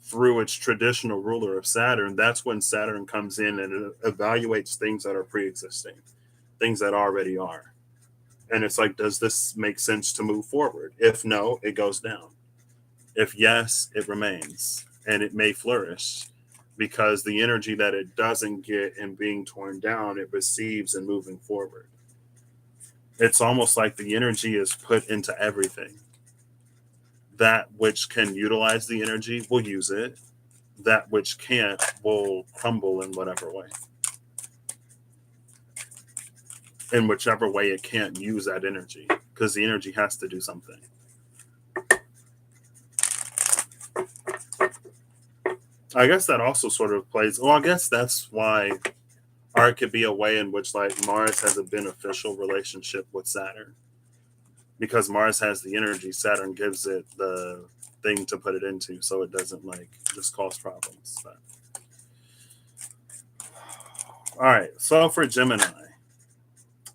through its traditional ruler of Saturn, that's when Saturn comes in and it evaluates things that are pre existing, things that already are. And it's like, does this make sense to move forward? If no, it goes down. If yes, it remains and it may flourish because the energy that it doesn't get in being torn down, it receives in moving forward. It's almost like the energy is put into everything. That which can utilize the energy will use it. That which can't will crumble in whatever way. In whichever way it can't use that energy, because the energy has to do something. I guess that also sort of plays. Well, I guess that's why art could be a way in which like Mars has a beneficial relationship with Saturn. Because Mars has the energy, Saturn gives it the thing to put it into so it doesn't like just cause problems. But. All right, so for Gemini.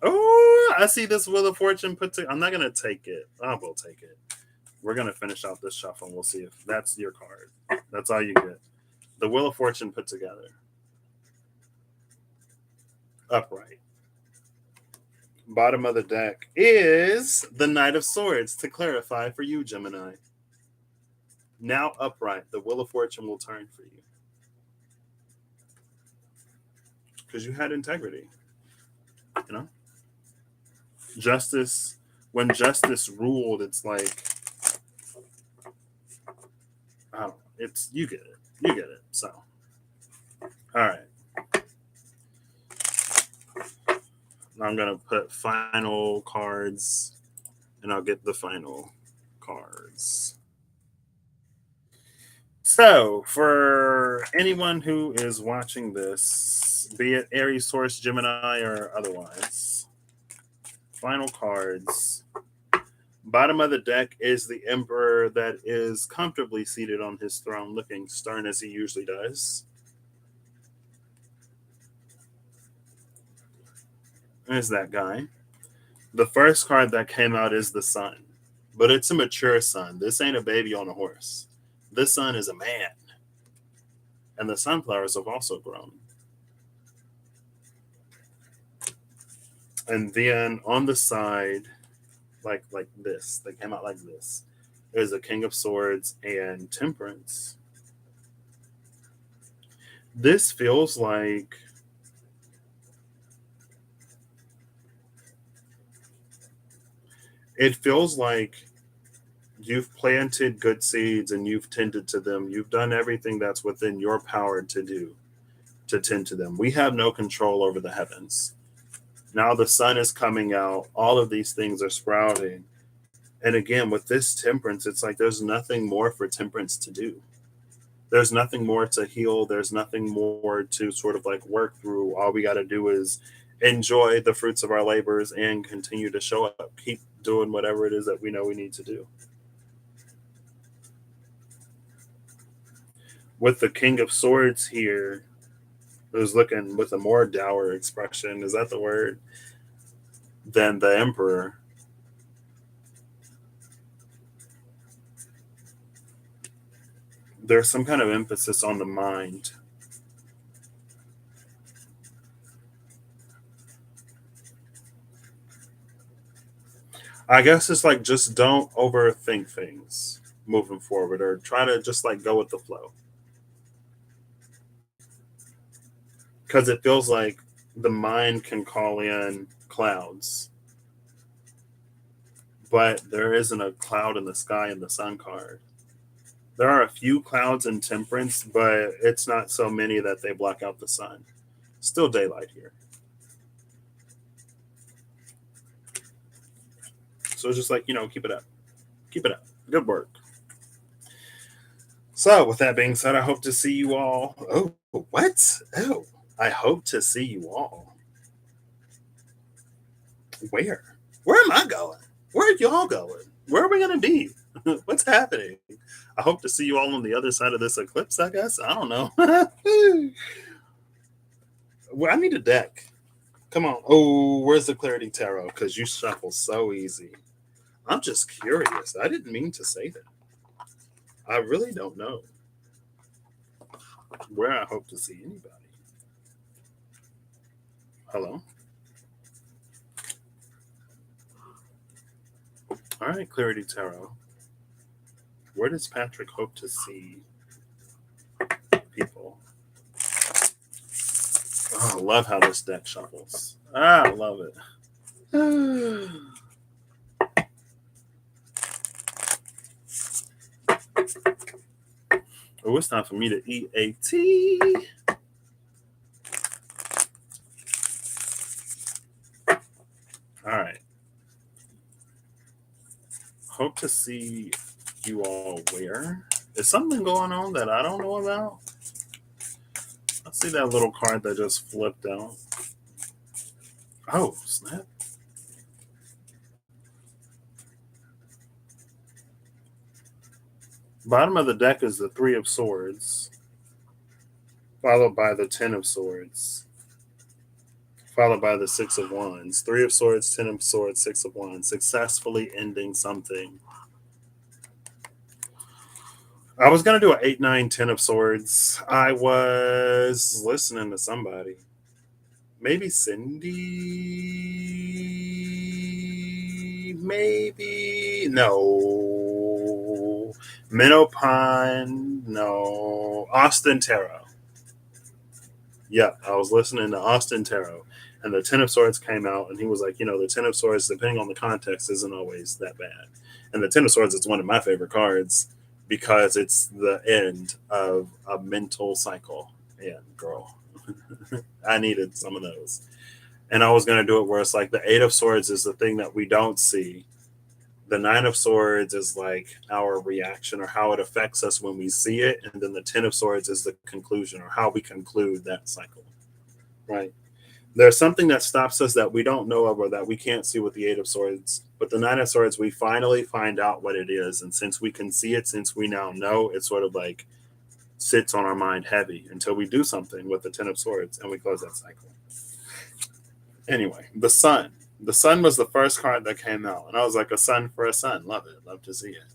Oh, I see this Wheel of Fortune put to. I'm not going to take it. I will take it. We're going to finish out this shuffle and we'll see if that's your card. That's all you get. The Wheel of Fortune put together. Upright. Bottom of the deck is the Knight of Swords, to clarify for you, Gemini. Now upright, the Wheel of Fortune will turn for you. Because you had integrity. You know? Justice, when justice ruled, it's like, I don't know, it's, you get it. You get it. So, all right. Now I'm going to put final cards and I'll get the final cards. So, for anyone who is watching this, be it Aries, Taurus, Gemini, or otherwise, final cards. Bottom of the deck is the Emperor that is comfortably seated on his throne, looking stern as he usually does. There's that guy. The first card that came out is the Sun, but it's a mature sun. This ain't a baby on a horse. This sun is a man. And the sunflowers have also grown. And then on the side, like this, they came out like this. There's a King of Swords and Temperance. This feels like you've planted good seeds and you've tended to them. You've done everything that's within your power to do to tend to them. We have no control over the heavens. Now the sun is coming out. All of these things are sprouting. And again, with this temperance, it's like there's nothing more for temperance to do. There's nothing more to heal. There's nothing more to sort of like work through. All we got to do is enjoy the fruits of our labors and continue to show up. Keep doing whatever it is that we know we need to do. With the King of Swords here, who's looking with a more dour expression, is that the word? Than the Emperor. There's some kind of emphasis on the mind. I guess it's like just don't overthink things moving forward, or try to just like go with the flow. Because it feels like the mind can call in clouds, but there isn't a cloud in the sky in the sun card. There are a few clouds in temperance, but it's not so many that they block out the sun. Still daylight here. So it's just like, keep it up. Keep it up. Good work. So, with that being said, I hope to see you all. Oh, what? Oh, I hope to see you all. Where? Where am I going? Where are y'all going? Where are we going to be? What's happening? I hope to see you all on the other side of this eclipse, I guess. I don't know. Well, I need a deck. Come on. Oh, where's the Clarity Tarot? Because you shuffle so easy. I'm just curious. I didn't mean to say that. I really don't know where I hope to see anybody. Hello? All right, Clarity Tarot. Where does Patrick hope to see people? Oh, I love how this deck shuffles. I love it. Oh, it's time for me to eat a tea. All right. Hope to see you all where? Is something going on that I don't know about? I see that little card that just flipped out. Oh, snap. Bottom of the deck is the Three of Swords, followed by the Ten of Swords, followed by the Six of Wands. Three of Swords, Ten of Swords, Six of Wands. Successfully ending something. I was going to do an 8, 9, 10 of Swords. I was listening to somebody. Maybe Cindy? Maybe. No. Minnow Pond? No. Austin Tarot. Yeah, I was listening to Austin Tarot. And the Ten of Swords came out, and he was like, the Ten of Swords, depending on the context, isn't always that bad. And the Ten of Swords is one of my favorite cards because it's the end of a mental cycle. Yeah, girl. I needed some of those. And I was going to do it where it's like the Eight of Swords is the thing that we don't see. The Nine of Swords is like our reaction or how it affects us when we see it. And then the Ten of Swords is the conclusion or how we conclude that cycle. Right? There's something that stops us that we don't know of or that we can't see with the Eight of Swords. But the Nine of Swords, we finally find out what it is. And since we can see it, since we now know, it sort of like sits on our mind heavy until we do something with the Ten of Swords and we close that cycle. Anyway, the Sun. The Sun was the first card that came out. And I was like, a sun for a sun. Love it. Love to see it.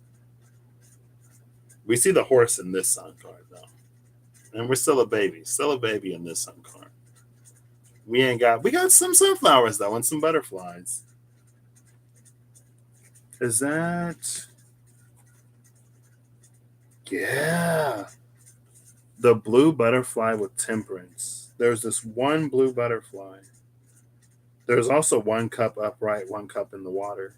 We see the horse in this Sun card, though. And we're still a baby. Still a baby in this Sun card. We got some sunflowers, though, and some butterflies. Is that... Yeah. The blue butterfly with temperance. There's this one blue butterfly. There's also one cup upright, one cup in the water.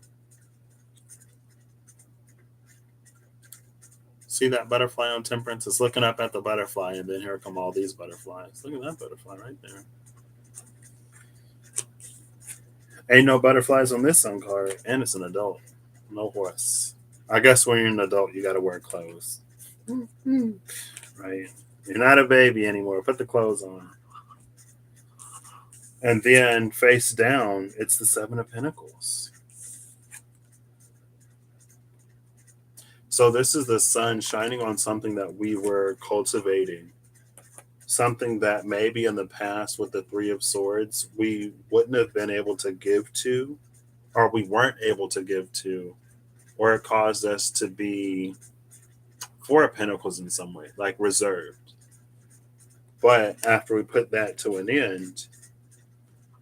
See that butterfly on temperance? It's looking up at the butterfly, and then here come all these butterflies. Look at that butterfly right there. Ain't no butterflies on this sun card, and it's an adult. No horse. I guess when you're an adult, you got to wear clothes. Right? You're not a baby anymore. Put the clothes on. And then face down, it's the Seven of Pentacles. So this is the sun shining on something that we were cultivating. Something that maybe in the past with the Three of Swords, we wouldn't have been able to give to, or we weren't able to give to, or it caused us to be Four of Pentacles in some way, like reserved. But after we put that to an end,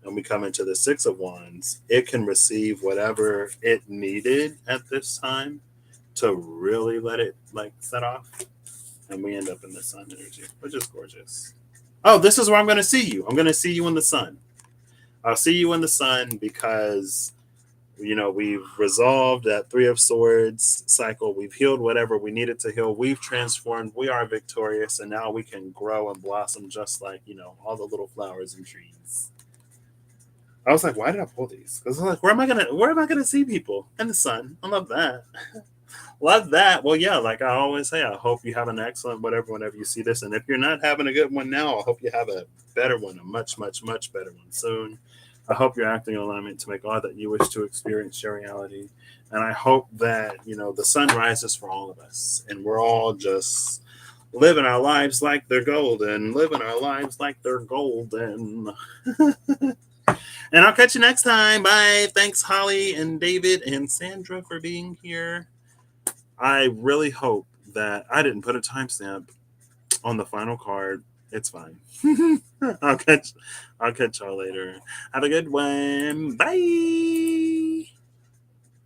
and we come into the Six of Wands, it can receive whatever it needed at this time to really let it like set off. And we end up in the sun energy, which is gorgeous. Oh, this is where I'm going to see you. I'm going to see you in the sun. I'll see you in the sun because, you know, we've resolved that Three of Swords cycle. We've healed whatever we needed to heal. We've transformed. We are victorious. And now we can grow and blossom just like, you know, all the little flowers and trees. I was like, why did I pull these? Because I was like, where am I gonna see people? In the sun. I love that. Love that. Well, yeah, like I always say, I hope you have an excellent whenever you see this. And if you're not having a good one now, I hope you have a better one, a much, much, much better one soon. I hope you're acting in alignment to make all that you wish to experience your reality. And I hope that, you know, the sun rises for all of us and we're all just living our lives like they're golden, living our lives like they're golden. And I'll catch you next time. Bye. Thanks, Holly and David and Sandra, for being here. I really hope that I didn't put a timestamp on the final card. It's fine. I'll catch y'all later. Have a good one. Bye.